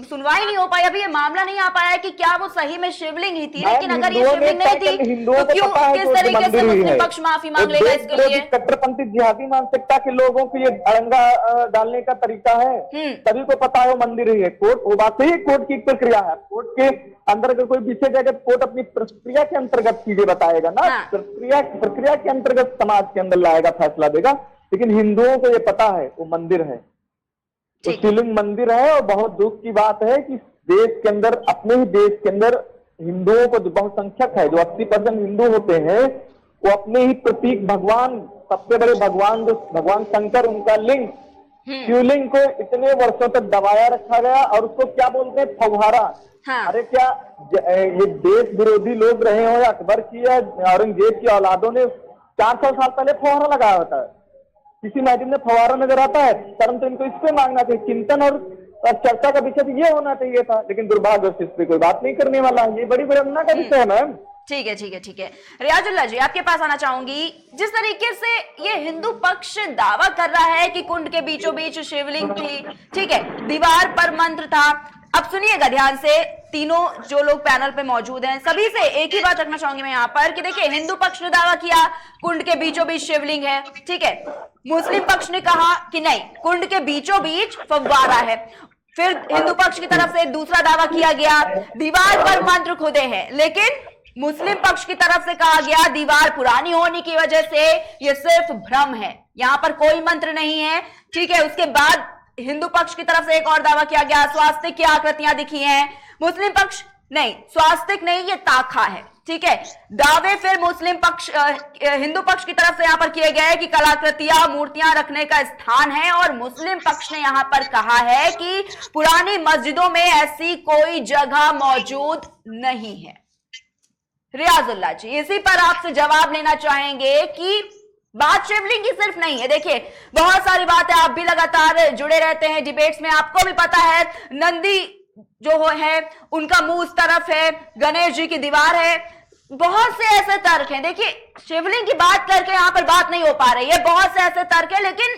सुनवाई नहीं हो पाई, अभी ये मामला नहीं आ पाया है कि क्या वो सही में शिवलिंग ही थी, लेकिन अगर ये शिवलिंग नहीं थी तो क्यों, किस तरीके से मुस्लिम पक्ष माफी मांग लेगा इसके लिए? कट्टरपंथी जिहादी मानसिकता के लोगों को ये अड़ंगा डालने का तरीका है। सभी को पता है वो मंदिर ही है। कोर्ट, वो बात सही है, कोर्ट की प्रक्रिया है। कोर्ट के अंदर अगर कोई विषय जाएगा तो कोर्ट अपनी प्रक्रिया के अंतर्गत चीजें बताएगा ना। हाँ। प्रक्रिया के अंतर्गत समाज के अंदर लाएगा, फैसला देगा। लेकिन हिंदुओं को ये पता है वो मंदिर है, तो शिवलिंग मंदिर है। और बहुत दुख की बात है कि देश के अंदर, अपने ही देश के अंदर हिंदुओं को जो बहुसंख्यक है, जो 80% हिंदू होते हैं, वो अपने ही प्रतीक भगवान, सबसे बड़े भगवान जो भगवान शंकर, उनका लिंग शिवलिंग को इतने वर्षों तक दबाया रखा गया। और उसको क्या बोलते हैं, फव्वारा। हाँ। अरे क्या ये देश विरोधी लोग रहे हो या अकबर की या औरंगजेब की औलादों ने 400 साल पहले फव्वारा लगाया होता है? किसी मैदान में फव्वारा नजर आता है? परंतु इनको इस पे मांगना चाहिए, चिंतन और चर्चा का विषय ये होना चाहिए था। लेकिन दुर्भाग्य से इस पे कोई बात नहीं करने वाला है। ये बड़ी विडंबना का विषय है मैम। ठीक है, ठीक है, ठीक है। रियाजुल्लाह जी, आपके पास आना चाहूंगी। जिस तरीके से ये हिंदू पक्ष दावा कर रहा है कि कुंड के बीचों बीच शिवलिंग थी, ठीक है, दीवार पर मंत्र था। अब सुनिएगा ध्यान से, तीनों जो लोग पैनल पे मौजूद हैं, सभी से एक ही बात रखना चाहूंगी मैं यहाँ पर कि देखिए, हिंदू पक्ष ने दावा किया कुंड के बीचों बीच शिवलिंग है, ठीक है। मुस्लिम पक्ष ने कहा कि नहीं, कुंड के बीचों बीच फव्वारा है। फिर हिंदू पक्ष की तरफ से दूसरा दावा किया गया, दीवार पर मंत्र खुदे हैं। लेकिन मुस्लिम पक्ष की तरफ से कहा गया दीवार पुरानी होने की वजह से यह सिर्फ भ्रम है, यहां पर कोई मंत्र नहीं है, ठीक है। उसके बाद हिंदू पक्ष की तरफ से एक और दावा किया गया, स्वास्तिक की आकृतियां दिखी हैं। मुस्लिम पक्ष नहीं, स्वास्तिक नहीं, ये ताखा है, ठीक है। दावे फिर मुस्लिम पक्ष, हिंदू पक्ष की तरफ से यहां पर किए गए हैं कि कलाकृतियां, मूर्तियां रखने का स्थान है। और मुस्लिम पक्ष ने यहां पर कहा है कि पुरानी मस्जिदों में ऐसी कोई जगह मौजूद नहीं है। रियाजुल्लाह जी, इसी पर आपसे जवाब लेना चाहेंगे कि बात शिवलिंग की सिर्फ नहीं है। देखिए, बहुत सारी बातें, आप भी लगातार जुड़े रहते हैं डिबेट्स में, आपको भी पता है नंदी जो है उनका मुंह उस तरफ है, गणेश जी की दीवार है, बहुत से ऐसे तर्क हैं। देखिए, शिवलिंग की बात करके यहां पर बात नहीं हो पा रही है, बहुत से ऐसे तर्क है, लेकिन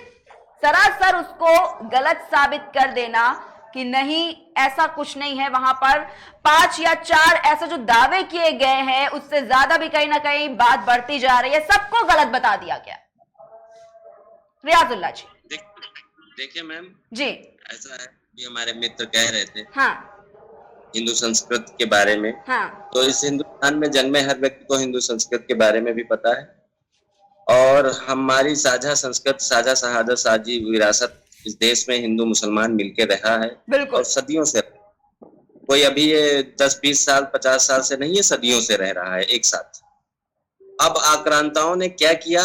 सरासर उसको गलत साबित कर देना कि नहीं ऐसा कुछ नहीं है। वहां पर 5 या 4 ऐसे जो दावे किए गए हैं, उससे ज्यादा भी कहीं ना कहीं बात बढ़ती जा रही है, सबको गलत बता दिया गया। रियाजुल्लाह जी, देखिए मैम जी, ऐसा है कि हमारे मित्र कह रहे थे हाँ, हिंदू संस्कृत के बारे में, हाँ, तो इस हिंदुस्तान में जन्मे हर व्यक्ति को हिंदू संस्कृत के बारे में भी पता है। और हमारी साझा संस्कृत, साझा शहादत, साझी विरासत इस देश में हिंदू मुसलमान मिलकर रहा है, बिल्कुल, और सदियों से। कोई अभी ये 10-20 साल 50 साल से नहीं है, सदियों से रह रहा है एक साथ। अब आक्रांताओं ने क्या किया,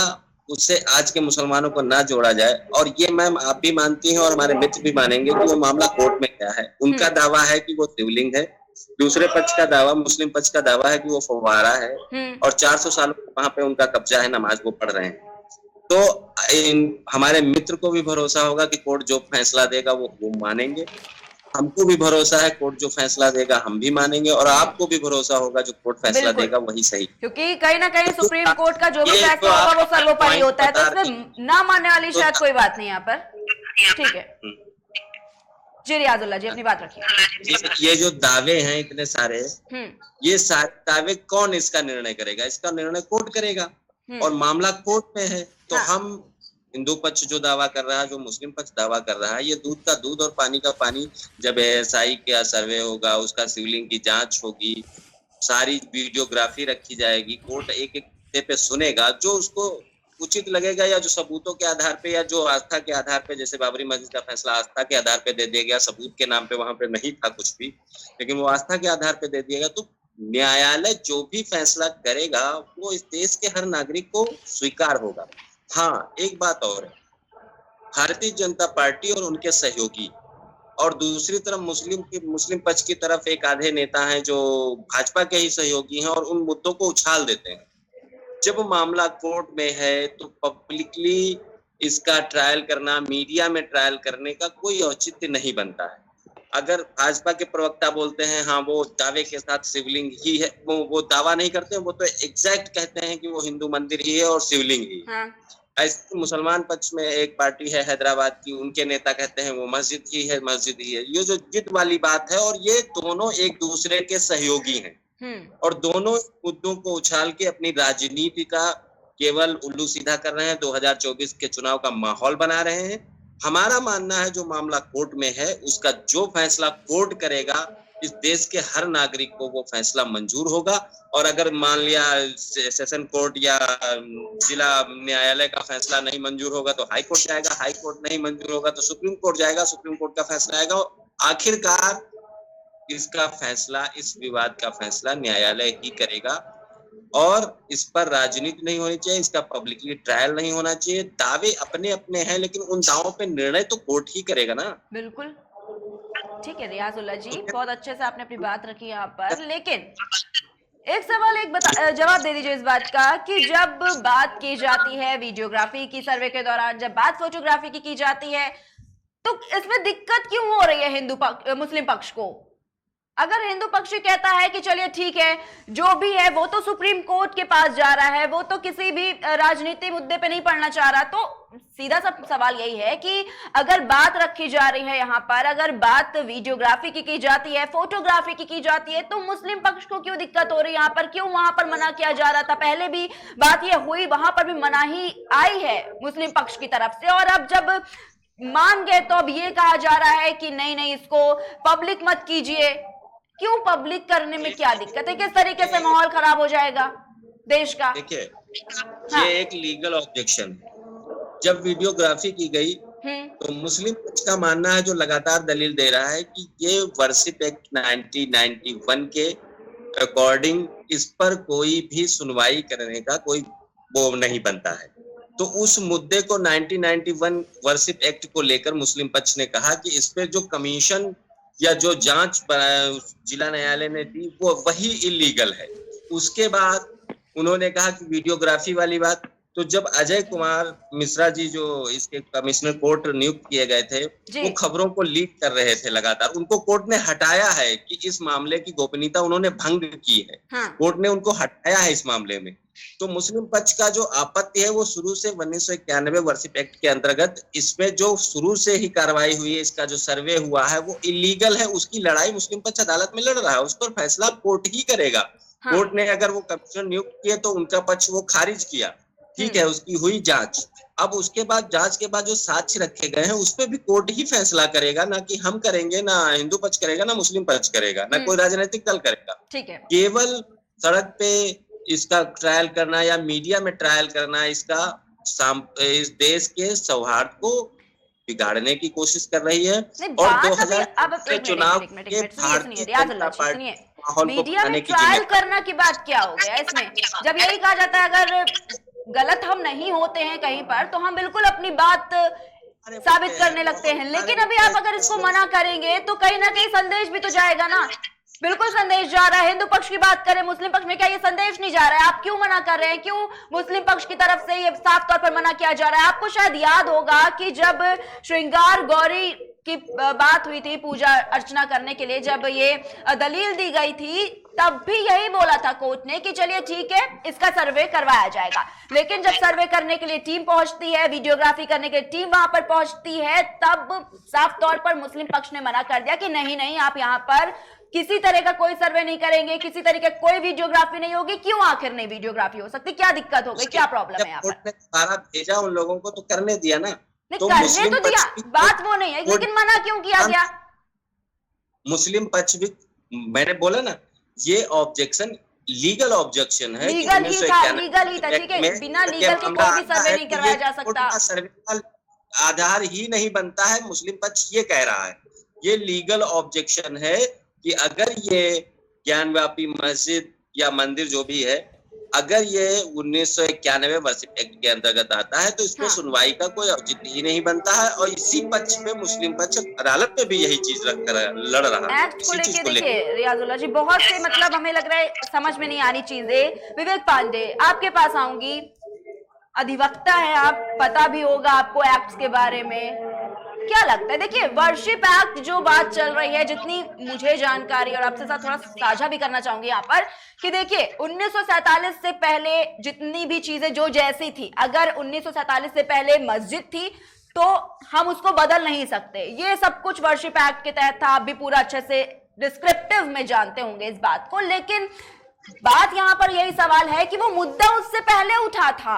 उससे आज के मुसलमानों को ना जोड़ा जाए। और ये मैम आप भी मानती हैं और हमारे मित्र भी मानेंगे कि वो मामला कोर्ट में क्या है। उनका दावा है कि वो शिवलिंग है, दूसरे पक्ष का दावा, मुस्लिम पक्ष का दावा है कि वो फव्वारा है, और 400 साल वहां पे उनका कब्जा है, नमाज वो पढ़ रहे हैं। तो हमारे मित्र को भी भरोसा होगा कि कोर्ट जो फैसला देगा वो मानेंगे, हमको भी भरोसा है कोर्ट जो फैसला देगा हम भी मानेंगे, और आपको भी भरोसा होगा जो कोर्ट फैसला देगा वही सही। क्योंकि कहीं ना कहीं सुप्रीम कोर्ट का जो भी फैसला होगा वो सर्वोपरि होता है, तो इसमें ना मानने वाली शायद कोई बात नहीं यहाँ पर, ठीक है। जी रियाजुल्लाह जी, अपनी बात रखिए। ये जो दावे हैं इतने सारे, ये सारे दावे कौन इसका निर्णय करेगा? इसका निर्णय कोर्ट करेगा, और मामला कोर्ट में है। तो हम हिंदू पक्ष जो दावा कर रहा है, जो मुस्लिम पक्ष दावा कर रहा है, ये दूध का दूध और पानी का पानी। जब एएसआई का सर्वे होगा, उसका शिवलिंग की जांच होगी, सारी वीडियोग्राफी रखी जाएगी, कोर्ट एक एक पे सुनेगा, जो उसको उचित लगेगा, या जो सबूतों के आधार पे, या जो आस्था के आधार पे, जैसे बाबरी मस्जिद का फैसला आस्था के आधार पे दे दिया गया, सबूत के नाम पे वहां पे नहीं था कुछ भी, लेकिन वो आस्था के आधार पे दे दिया गया। तो न्यायालय जो भी फैसला करेगा वो इस देश के हर नागरिक को स्वीकार होगा। हाँ, एक बात और है, भारतीय जनता पार्टी और उनके सहयोगी, और दूसरी तरफ मुस्लिम पक्ष की तरफ एक आधे नेता हैं जो भाजपा के ही सहयोगी हैं, और उन मुद्दों को उछाल देते हैं। जब मामला कोर्ट में है तो पब्लिकली इसका ट्रायल करना, मीडिया में ट्रायल करने का कोई औचित्य नहीं बनता है। अगर भाजपा के प्रवक्ता बोलते हैं हाँ वो दावे के साथ शिवलिंग ही है, वो दावा नहीं करते, वो तो एग्जैक्ट कहते हैं कि वो हिंदू मंदिर ही है और शिवलिंग ही है। हाँ। ऐसे मुसलमान पक्ष में एक पार्टी है हैदराबाद की, उनके नेता कहते हैं वो मस्जिद ही है, मस्जिद ही है। ये जो जिद वाली बात है, और ये दोनों एक दूसरे के सहयोगी हैं और दोनों मुद्दों को उछाल के अपनी राजनीति का केवल उल्लू सीधा कर रहे हैं, 2024 के चुनाव का माहौल बना रहे हैं। हमारा मानना है जो मामला कोर्ट में है उसका जो फैसला कोर्ट करेगा, इस देश के हर नागरिक को वो फैसला मंजूर होगा। और अगर मान लिया सेशन कोर्ट या जिला न्यायालय का फैसला नहीं मंजूर होगा तो हाई कोर्ट जाएगा, हाई कोर्ट नहीं मंजूर होगा तो सुप्रीम कोर्ट जाएगा, सुप्रीम कोर्ट का फैसला आएगा। आखिरकार इसका फैसला, इस विवाद का फैसला न्यायालय ही करेगा और इस पर राजनीति नहीं होनी चाहिए, इसका पब्लिकली ट्रायल नहीं होना चाहिए। दावे अपने अपने हैं लेकिन उन दावों पे निर्णय तो कोर्ट ही करेगा ना। बिल्कुल ठीक है रियाजुल्लाह जी, बहुत अच्छे से आपने अपनी बात रखी यहाँ पर। लेकिन एक सवाल जवाब दे दीजिए इस बात का कि जब बात की जाती है वीडियोग्राफी की सर्वे के दौरान, जब बात फोटोग्राफी की जाती है, तो इसमें दिक्कत क्यों हो रही है मुस्लिम पक्ष को? अगर हिंदू पक्ष कहता है कि चलिए ठीक है, जो भी है वो तो सुप्रीम कोर्ट के पास जा रहा है, वो तो किसी भी राजनीतिक मुद्दे पे नहीं पढ़ना चाह रहा, तो सीधा सा सवाल यही है कि अगर बात रखी जा रही है यहाँ पर, अगर बात वीडियोग्राफी की जाती है, फोटोग्राफी की जाती है, तो मुस्लिम पक्ष को क्यों दिक्कत हो रही है यहाँ पर? क्यों वहां पर मना किया जा रहा था? पहले भी बात यह हुई, वहां पर भी मनाही आई है मुस्लिम पक्ष की तरफ से, और अब जब मान गए तो अब ये कहा जा रहा है कि नहीं नहीं, इसको पब्लिक मत कीजिए। क्यों पब्लिक करने में क्या दिक्कत है? किस तरीके से माहौल खराब हो जाएगा देश का? देखिए ये एक लीगल ऑब्जेक्शन, जब वीडियोग्राफी की गई तो मुस्लिम पक्ष का मानना है, जो लगातार दलील दे रहा है कि ये वर्शिप एक्ट 1991 के अकॉर्डिंग इस पर कोई भी सुनवाई करने का कोई वो नहीं बनता है। तो उस मुद्दे को 1991 वर्शिप एक्ट को लेकर मुस्लिम पक्ष ने कहा कि इस पे जो कमीशन या जो जांच जिला न्यायालय ने दी वो वही इलीगल है। उसके बाद उन्होंने कहा कि वीडियोग्राफी वाली बात, तो जब अजय कुमार मिश्रा जी जो इसके कमिश्नर कोर्ट नियुक्त किए गए थे, वो खबरों को लीक कर रहे थे लगातार, उनको कोर्ट ने हटाया है कि इस मामले की गोपनीयता उन्होंने भंग की है। कोर्ट ने उनको हटाया है इस मामले में। तो मुस्लिम पक्ष का जो आपत्ति है वो शुरू से 1991 वर्शिप एक्ट के अंतर्गत इसमें जो शुरू से ही कार्रवाई हुई है, इसका जो सर्वे हुआ है वो इलीगल है, उसकी लड़ाई मुस्लिम पक्ष अदालत में लड़ रहा है, उस पर फैसला कोर्ट ही करेगा। कोर्ट ने अगर वो कमिश्नर नियुक्त किए तो उनका पक्ष वो खारिज किया, ठीक है, उसकी हुई जांच। अब उसके बाद जांच के बाद जो साक्ष्य रखे गए हैं उस पर भी कोर्ट ही फैसला करेगा, ना कि हम करेंगे, ना हिंदू पक्ष करेगा, ना मुस्लिम पक्ष करेगा, ना कोई राजनीतिक दल करेगा। ठीक है, केवल सड़क पे इसका ट्रायल करना या मीडिया में ट्रायल करना इसका इस देश के सौहार्द को बिगाड़ने की कोशिश कर रही है। और 2000 के चुनाव के भारतीय जनता पार्टी मीडिया में ट्रायल करना की बात क्या हो गया इसमें? जब यही कहा जाता है अगर गलत हम नहीं होते हैं कहीं पर तो हम बिल्कुल अपनी बात साबित करने लगते हैं, लेकिन अभी आप अगर इसको मना करेंगे तो कहीं ना कहीं संदेश भी तो जाएगा ना। बिल्कुल संदेश जा रहा है। हिंदू पक्ष की बात करें, मुस्लिम पक्ष में क्या ये संदेश नहीं जा रहा है? आप क्यों मना कर रहे हैं? क्यों मुस्लिम पक्ष की तरफ से ये साफ तौर पर मना किया जा रहा है? आपको शायद याद होगा कि जब श्रृंगार गौरी की बात हुई थी पूजा अर्चना करने के लिए, जब ये दलील दी गई थी, तब भी यही बोला था कोर्ट ने कि चलिए ठीक है इसका सर्वे करवाया जाएगा। लेकिन जब सर्वे करने के लिए टीम पहुंचती है, वीडियोग्राफी करने के लिए टीम वहां पर पहुंचती है, तब साफ तौर पर मुस्लिम पक्ष ने मना कर दिया कि नहीं नहीं, आप यहाँ पर किसी तरह का कोई सर्वे नहीं करेंगे, किसी तरह का कोई वीडियोग्राफी नहीं होगी। क्यों आखिर नहीं वीडियोग्राफी हो सकती? क्या दिक्कत हो गई? क्या प्रॉब्लम है यहाँ पर? सारा भेजा उन लोगों को तो करने दिया ना, तो करने तो दिया, बात वो नहीं है, लेकिन मना क्यों किया गया? मुस्लिम पक्ष भी, मैंने बोला ना, ये ऑब्जेक्शन लीगल ऑब्जेक्शन है। लीगल ही था, ठीक है, बिना लीगल के कोई भी सर्वे नहीं करवाया जा सकता। सर्वे का आधार ही नहीं बनता है, मुस्लिम पक्ष ये कह रहा है। ये लीगल ऑब्जेक्शन है कि अगर ये ज्ञानव्यापी मस्जिद या मंदिर जो भी है, अगर ये 1991 वर्शिप एक्ट के अंतर्गत आता है तो इसमें सुनवाई का कोई औचित्य ही नहीं बनता है। और इसी पक्ष में मुस्लिम पक्ष अदालत में भी यही चीज लड़ रहा है। एक्ट को लेके देखिए रियाजुल्लाह जी, बहुत से मतलब हमें लग रहा है समझ में नहीं आ रही चीजें। विवेक पांडे, आपके पास आऊंगी, अधिवक्ता है आप, पता भी होगा आपको एक्ट के बारे में। क्या लगता है? देखिए, वर्शिप एक्ट जो बात चल रही है, जितनी मुझे जानकारी और आपसे साथ थोड़ा साझा भी करना चाहूंगी यहाँ पर, कि देखिए 1947 से पहले जितनी भी चीजें जो जैसी थी, अगर 1947 से पहले मस्जिद थी तो हम उसको बदल नहीं सकते। ये सब कुछ वर्शिप एक्ट के तहत था। आप भी पूरा अच्छे से डिस्क्रिप्टिव में जानते होंगे इस बात को, लेकिन बात यहां पर यही सवाल है कि वो मुद्दा उससे पहले उठा था।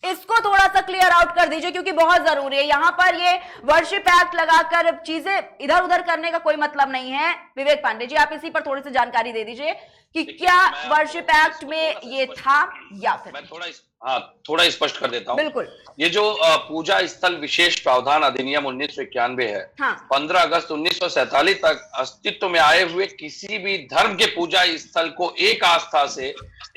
इसको थोड़ा सा क्लियर आउट कर दीजिए, क्योंकि बहुत जरूरी है। यहां पर ये वर्शिप एक्ट लगाकर चीजें इधर उधर करने का कोई मतलब नहीं है। विवेक पांडे जी, आप इसी पर थोड़ी सी जानकारी दे दीजिए कि क्या वर्शिप एक्ट में ये था या फिर। मैं थोड़ा स्पष्ट कर देता हूँ। बिल्कुल। ये जो पूजा स्थल विशेष प्रावधान अधिनियम 1991 है, हाँ। 15 अगस्त 1947 तक अस्तित्व में आए हुए किसी भी धर्म के पूजा स्थल को एक आस्था से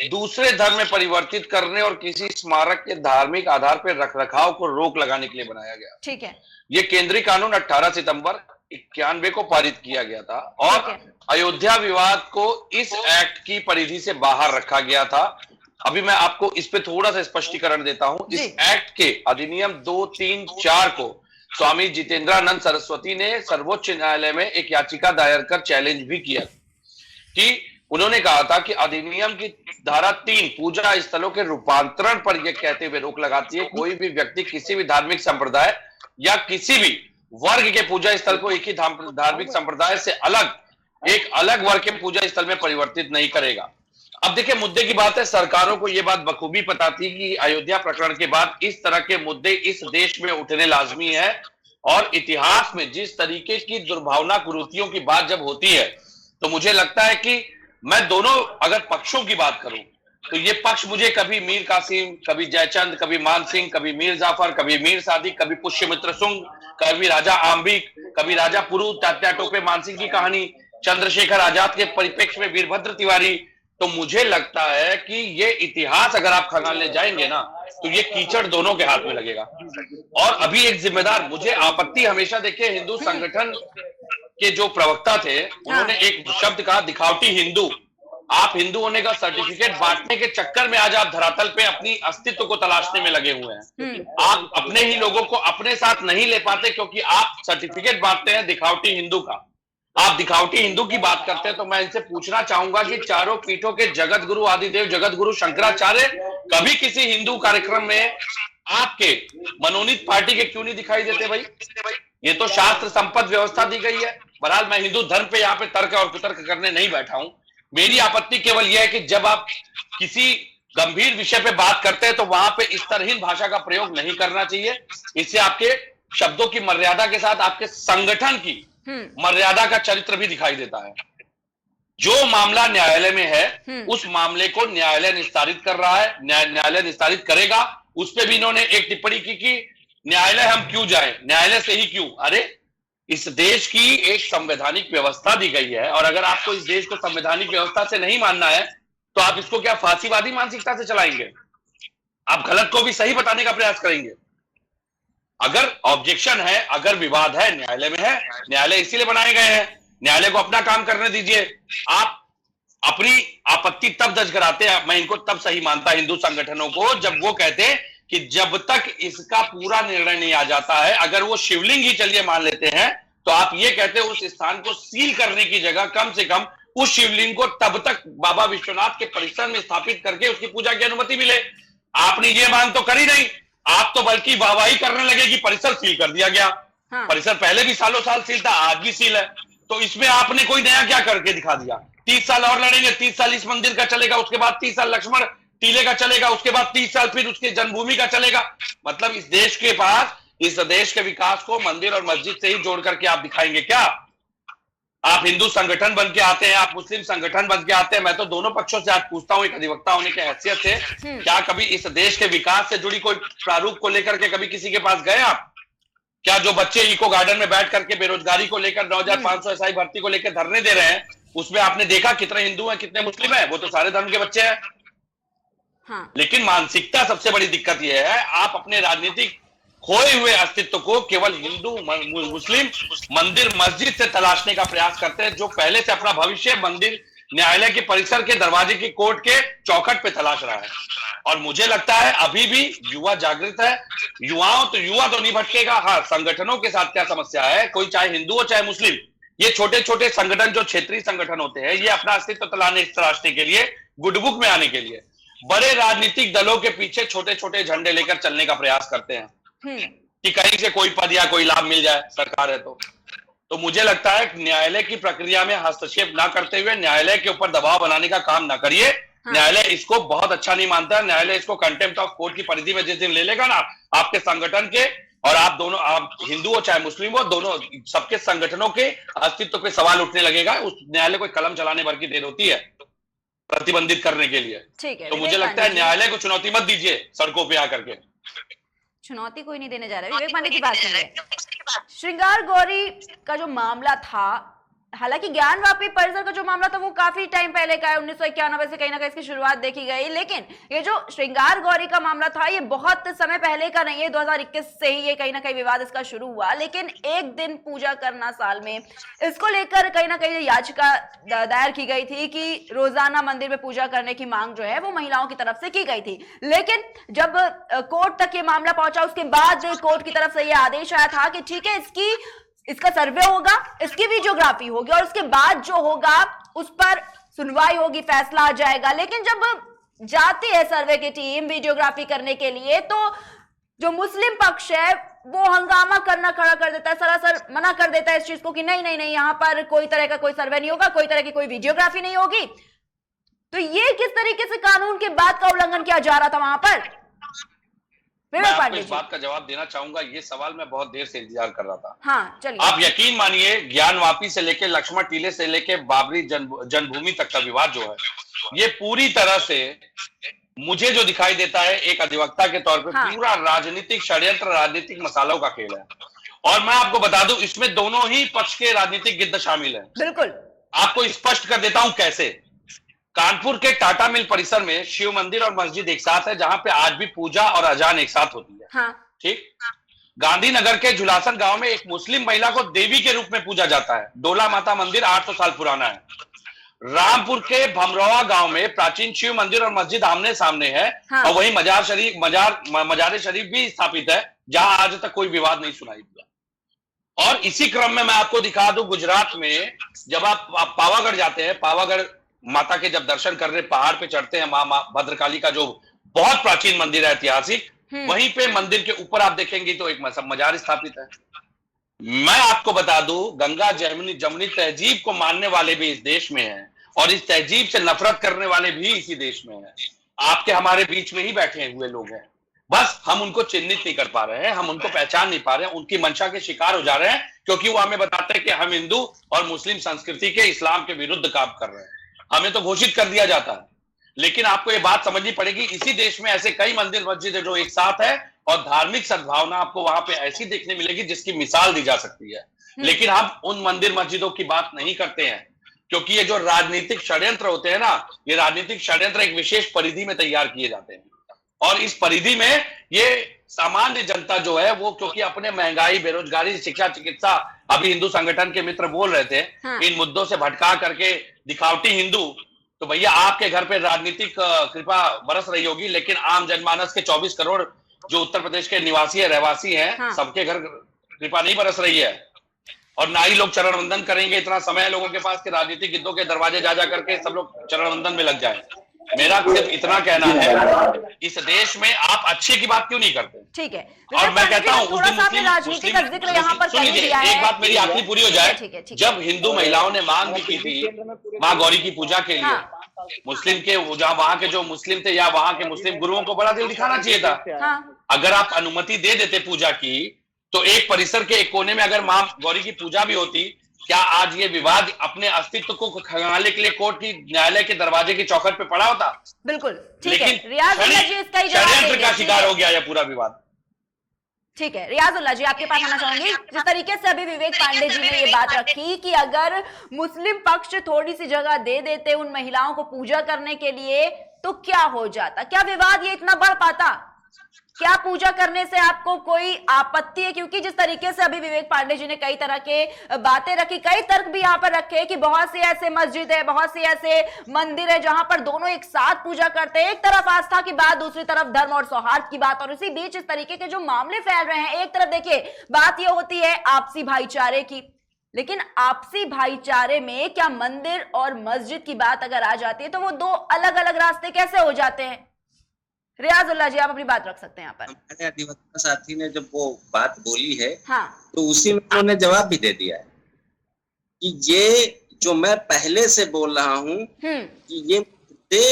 दूसरे धर्म में परिवर्तित करने और किसी स्मारक के धार्मिक आधार पर रखरखाव को रोक लगाने के लिए बनाया गया। ठीक है। ये केंद्रीय कानून 18 सितंबर 91 को पारित किया गया था और अयोध्या विवाद को इस एक्ट की परिधि से बाहर रखा गया था। अभी मैं आपको इस पे थोड़ा सा स्पष्टीकरण देता हूं। इस एक्ट के अधिनियम 234 को स्वामी जितेंद्रानंद सरस्वती ने सर्वोच्च न्यायालय में एक याचिका दायर कर चैलेंज भी किया कि उन्होंने कहा था कि अधिनियम की धारा 3 पूजा स्थलों के रूपांतरण पर यह कहते हुए रोक लगाती है कोई भी व्यक्ति किसी भी धार्मिक संप्रदाय या किसी भी वर्ग के पूजा स्थल को एक ही धार्मिक संप्रदाय से एक अलग वर्ग के पूजा स्थल में परिवर्तित नहीं करेगा। अब देखिए, मुद्दे की बात है, सरकारों को यह बात बखूबी पता थी कि अयोध्या प्रकरण के बाद इस तरह के मुद्दे इस देश में उठने लाजमी है और इतिहास में जिस तरीके की दुर्भावना कुरीतियों की बात जब होती है तो मुझे लगता है कि मैं दोनों अगर पक्षों की बात करूं तो ये पक्ष मुझे कभी मीर कासिम, कभी जयचंद, कभी मान सिंह, कभी मीर जाफर, कभी मीर सादिक, कभी पुष्यमित्र सुंग, कभी राजा आम्बिक, कभी राजा पुरु, तात्या टोपे मानसिंह की कहानी, चंद्रशेखर आजाद के परिप्रेक्ष्य में वीरभद्र तिवारी। तो मुझे लगता है कि ये इतिहास अगर आप खंगालने जाएंगे ना तो ये कीचड़ दोनों के हाथ में लगेगा। और अभी एक जिम्मेदार, मुझे आपत्ति हमेशा, देखिए हिंदू संगठन के जो प्रवक्ता थे उन्होंने एक शब्द कहा, दिखावटी हिंदू। आप हिंदू होने का सर्टिफिकेट बांटने के चक्कर में आज आप धरातल पे अपनी अस्तित्व को तलाशने में लगे हुए हैं। आप अपने ही लोगों को अपने साथ नहीं ले पाते क्योंकि आप सर्टिफिकेट बांटते हैं दिखावटी हिंदू का। आप दिखावटी हिंदू की बात करते हैं तो मैं इनसे पूछना चाहूंगा कि चारों पीठों के जगत गुरु आदिदेव जगत गुरु शंकराचार्य कभी किसी हिंदू कार्यक्रम में आपके मनोनीत पार्टी के क्यों नहीं दिखाई देते भाई? ये तो शास्त्र संपन्न व्यवस्था दी गई है। बहरहाल मैं हिंदू धर्म पे यहाँ पे तर्क और कुतर्क करने नहीं बैठा हूं। मेरी आपत्ति केवल यह है कि जब आप किसी गंभीर विषय पे बात करते हैं तो वहां पे इस तरहीन भाषा का प्रयोग नहीं करना चाहिए। इससे आपके शब्दों की मर्यादा के साथ आपके संगठन की मर्यादा का चरित्र भी दिखाई देता है। जो मामला न्यायालय में है उस मामले को न्यायालय निस्तारित कर रहा है, न्यायालय निस्तारित करेगा। उस पर भी इन्होंने एक टिप्पणी की कि न्यायालय हम क्यों जाएं, न्यायालय से ही क्यों? अरे इस देश की एक संवैधानिक व्यवस्था दी गई है और अगर आपको इस देश को संवैधानिक व्यवस्था से नहीं मानना है तो आप इसको क्या फांसीवादी मानसिकता से चलाएंगे? आप गलत को भी सही बताने का प्रयास करेंगे। अगर ऑब्जेक्शन है, अगर विवाद है, न्यायालय में है, न्यायालय इसीलिए बनाए गए हैं, न्यायालय को अपना काम करने दीजिए। आप अपनी आपत्ति तब दर्ज कराते हैं, मैं इनको तब सही मानता हिंदू संगठनों को, जब वो कहते हैं कि जब तक इसका पूरा निर्णय नहीं आ जाता है, अगर वो शिवलिंग ही चलिए मान लेते हैं तो आप ये कहते हैं उस स्थान को सील करने की जगह कम से कम उस शिवलिंग को तब तक बाबा विश्वनाथ के परिसर में स्थापित करके उसकी पूजा की अनुमति मिले। आपने ये मांग तो करी नहीं, आप तो बल्कि वाहवाही करने लगे कि परिसर सील कर दिया गया। हाँ। परिसर पहले भी सालों साल सील था, आज भी सील है, तो इसमें आपने कोई नया क्या करके दिखा दिया? 30 साल और लड़ेंगे, 30 साल इस मंदिर का चलेगा, उसके बाद 30 साल लक्ष्मण टीले का चलेगा, उसके बाद 30 साल फिर उसके जन्मभूमि का चलेगा। मतलब इस देश के पास, इस देश के विकास को मंदिर और मस्जिद से ही जोड़ करके आप दिखाएंगे क्या? आप हिंदू संगठन बन के आते हैं, आप मुस्लिम संगठन बन के आते हैं। मैं तो दोनों पक्षों से आज पूछता हूं एक अधिवक्ता होने की हैसियत से, क्या कभी इस देश के विकास से जुड़ी कोई प्रारूप को लेकर के कभी किसी के पास गए आप? क्या जो बच्चे इको गार्डन में बैठ करके बेरोजगारी को लेकर 9500 एसआई भर्ती को लेकर धरने दे रहे हैं, उसमें आपने देखा कितने हिंदू हैं, कितने मुस्लिम हैं? वो तो सारे धर्म के बच्चे हैं। हाँ। लेकिन मानसिकता सबसे बड़ी दिक्कत यह है, आप अपने राजनीतिक खोए हुए अस्तित्व को केवल हिंदू मुस्लिम मंदिर मस्जिद से तलाशने का प्रयास करते हैं, जो पहले से अपना भविष्य मंदिर न्यायालय के परिसर के दरवाजे की कोर्ट के चौखट पे तलाश रहा है। और मुझे लगता है अभी भी युवा जागृत है। युवा तो नहीं भटकेगा। हाँ, संगठनों के साथ क्या समस्या है, कोई चाहे हिंदू हो चाहे मुस्लिम, ये छोटे छोटे संगठन जो क्षेत्रीय संगठन होते हैं, ये अपना अस्तित्व तराशने के लिए, गुडबुक में आने के लिए बड़े राजनीतिक दलों के पीछे छोटे छोटे झंडे लेकर चलने का प्रयास करते हैं कि कहीं से कोई पद या कोई लाभ मिल जाए, सरकार है तो मुझे लगता है न्यायालय की प्रक्रिया में हस्तक्षेप ना करते हुए न्यायालय के ऊपर दबाव बनाने का काम ना करिए। हाँ। न्यायालय इसको बहुत अच्छा नहीं मानता है। न्यायालय इसको कंटेम्प्ट ऑफ कोर्ट की परिधि में जिस दिन ले लेगा ना आपके संगठन के, और आप दोनों, आप हिंदू हो चाहे मुस्लिम हो, दोनों सबके संगठनों के अस्तित्व पे सवाल उठने लगेगा। उस न्यायालय को कलम चलाने भर की देर होती है प्रतिबंधित करने के लिए। ठीक है, तो मुझे लगता है न्यायालय को चुनौती मत दीजिए सड़कों पे आकर के। चुनौती कोई नहीं देने जा रहा है। विवेक पांडे की बात है। श्रृंगार गौरी का जो मामला था, हालांकि ज्ञानवापी परिसर का जो मामला था वो काफी टाइम पहले का है, 1991 से कहीं ना कहीं इसकी शुरुआत देखी गई। लेकिन ये जो श्रृंगार गौरी का मामला था ये बहुत समय पहले का नहीं है, 2021 से ही ये कहीं ना कहीं विवाद इसका शुरू हुआ। लेकिन एक दिन पूजा करना साल में, इसको लेकर कहीं ना कहीं याचिका दायर की गई थी कि रोजाना मंदिर में पूजा करने की मांग जो है वो महिलाओं की तरफ से की गई थी। लेकिन जब कोर्ट तक ये मामला पहुंचा, उसके बाद कोर्ट की तरफ से ये आदेश आया था कि ठीक है, इसका सर्वे होगा, इसकी वीडियोग्राफी होगी और उसके बाद जो होगा उस पर सुनवाई होगी, फैसला आ जाएगा। लेकिन जब जाती है सर्वे की टीम वीडियोग्राफी करने के लिए, तो जो मुस्लिम पक्ष है वो हंगामा करना खड़ा कर देता है, सरासर मना कर देता है इस चीज को कि नहीं नहीं नहीं, यहां पर कोई तरह का कोई सर्वे नहीं होगा, कोई तरह की कोई वीडियोग्राफी नहीं होगी। तो ये किस तरीके से कानून के बात का उल्लंघन किया जा रहा था वहां पर? मैं आपको इस बात का जवाब देना चाहूंगा। ये सवाल मैं बहुत देर से इंतजार कर रहा था। हाँ, चलिए। आप यकीन मानिए, ज्ञानवापी से लेके लक्ष्मण टीले से लेके बाबरी जन्मभूमि तक का विवाद जो है, ये पूरी तरह से मुझे जो दिखाई देता है एक अधिवक्ता के तौर पे, पूरा राजनीतिक षड्यंत्र, राजनीतिक मसालों का खेल है। और मैं आपको बता दूं, इसमें दोनों ही पक्ष के राजनीतिक गिद्ध शामिल हैं। बिल्कुल। आपको स्पष्ट कर देता हूं कैसे। कानपुर के टाटा मिल परिसर में शिव मंदिर और मस्जिद एक साथ है, जहां पे आज भी पूजा और अजान एक साथ होती है। हाँ। ठीक। गांधीनगर के झुलासन गांव में एक मुस्लिम महिला को देवी के रूप में पूजा जाता है। डोला माता मंदिर 800 साल पुराना है। रामपुर के भमरौआ गांव में प्राचीन शिव मंदिर और मस्जिद आमने सामने है। हाँ। और वहीं मजार शरीफ भी स्थापित है, जहां आज तक कोई विवाद नहीं सुनाई दिया। और इसी क्रम में मैं आपको दिखा दूं, गुजरात में जब आप पावागढ़ जाते हैं, पावागढ़ माता के जब दर्शन करने पहाड़ पे चढ़ते हैं, मां भद्रकाली का जो बहुत प्राचीन मंदिर है, ऐतिहासिक, वहीं पे मंदिर के ऊपर आप देखेंगे तो एक मजार स्थापित है। मैं आपको बता दूं, गंगा जमुनी तहजीब को मानने वाले भी इस देश में हैं और इस तहजीब से नफरत करने वाले भी इसी देश में हैं। आपके हमारे बीच में ही बैठे हुए लोग हैं, बस हम उनको चिन्हित नहीं कर पा रहे हैं, हम उनको पहचान नहीं पा रहे हैं, उनकी मंशा के शिकार हो जा रहे हैं, क्योंकि वो हमें बताते हैं कि हम हिंदू और मुस्लिम संस्कृति के, इस्लाम के विरुद्ध काम कर रहे हैं। हमें तो घोषित कर दिया जाता है। लेकिन आपको ये बात समझनी पड़ेगी, इसी देश में ऐसे कई मंदिर मस्जिद है जो एक साथ है और धार्मिक सद्भावना आपको वहां पे ऐसी देखने मिलेगी जिसकी मिसाल दी जा सकती है। लेकिन हम उन मंदिर मस्जिदों की बात नहीं करते हैं, क्योंकि ये जो राजनीतिक षड्यंत्र होते हैं ना, ये राजनीतिक षड्यंत्र एक विशेष परिधि में तैयार किए जाते हैं। और इस परिधि में ये सामान्य जनता जो है वो, क्योंकि अपने महंगाई, बेरोजगारी, शिक्षा, चिकित्सा, अभी हिंदू संगठन के मित्र बोल रहे थे, इन मुद्दों से भटका करके दिखावटी हिंदू, तो भैया आपके घर पे राजनीतिक कृपा बरस रही होगी, लेकिन आम जनमानस के 24 करोड़ जो उत्तर प्रदेश के निवासी है, रहवासी हैं, सबके घर कृपा नहीं बरस रही है। और ना ही लोग चरण वंदन करेंगे। इतना समय लोगों के पास कि राजनीतिक गिद्धों के दरवाजे जा करके सब लोग चरण वंदन में लग जाए। मेरा सिर्फ इतना कहना है, इस देश में आप अच्छे की बात क्यों नहीं करते? ठीक है। और मैं कहता हूँ उस दिन एक बात मेरी आखिरी पूरी हो जाए। जब हिंदू महिलाओं ने मांग भी की थी माँ गौरी की पूजा के लिए, मुस्लिम के जहाँ वहां के जो मुस्लिम थे या वहां के मुस्लिम गुरुओं को बड़ा दिल दिखाना चाहिए था। अगर आप अनुमति दे देते पूजा की, तो एक परिसर के एक कोने में अगर माँ गौरी की पूजा भी होती, क्या आज ये विवाद अपने अस्तित्व को खंगालने के लिए कोर्ट की, न्यायालय के दरवाजे की चौखट पे पड़ा होता? बिल्कुल ठीक लेकिन है। रियाजुल्लाह जी इसका ही जवाब षड्यंत्र का शिकार हो गया यह पूरा विवाद। ठीक है, रियाजुल्लाह जी आपके पास आना चाहूंगी। जिस तरीके से अभी विवेक पांडे जी ने ये बात रखी कि अगर मुस्लिम पक्ष थोड़ी सी जगह दे देते उन महिलाओं को पूजा करने के लिए, तो क्या हो जाता, क्या विवाद ये इतना बढ़ पाता? क्या पूजा करने से आपको कोई आपत्ति है? क्योंकि जिस तरीके से अभी विवेक पांडे जी ने कई तरह के बातें रखी, कई तर्क भी यहाँ पर रखे कि बहुत से ऐसे मस्जिद है, बहुत से ऐसे मंदिर है जहां पर दोनों एक साथ पूजा करते हैं, एक तरफ आस्था की बात, दूसरी तरफ धर्म और सौहार्द की बात, और इसी बीच इस तरीके के जो मामले फैल रहे हैं। एक तरफ देखिए बात यह होती है आपसी भाईचारे की, लेकिन आपसी भाईचारे में क्या मंदिर और मस्जिद की बात अगर आ जाती है तो वो दो अलग अलग रास्ते कैसे हो जाते हैं? रियाजुल्लाह जी, आप अपनी बात रख सकते हैं यहाँ पर। हमारे अधिवक्ता साथी ने जब वो बात बोली है, हाँ, तो उसी में उन्होंने जवाब भी दे दिया है कि ये जो मैं पहले से बोल रहा हूँ कि ये मुद्दे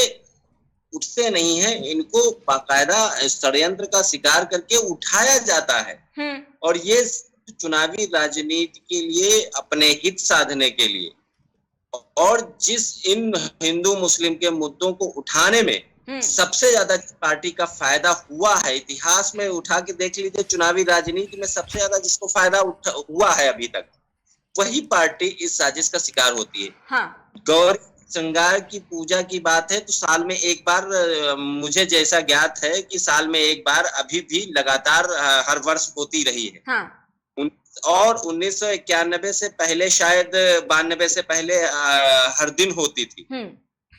उठते नहीं है, इनको बाकायदा षड्यंत्र का शिकार करके उठाया जाता है और ये चुनावी राजनीति के लिए, अपने हित साधने के लिए, और जिस इन हिंदू मुस्लिम के मुद्दों को उठाने में सबसे ज्यादा पार्टी का फायदा हुआ है, इतिहास में उठा के देख लीजिए, चुनावी राजनीति में सबसे ज्यादा जिसको फायदा हुआ है अभी तक, वही पार्टी इस साजिश का शिकार होती है। हाँ। गौरी श्रृंगार की पूजा की बात है तो साल में एक बार, मुझे जैसा ज्ञात है कि साल में एक बार अभी भी लगातार हर वर्ष होती रही है। हाँ। और 1991 से पहले, शायद 92 से पहले हर दिन होती थी।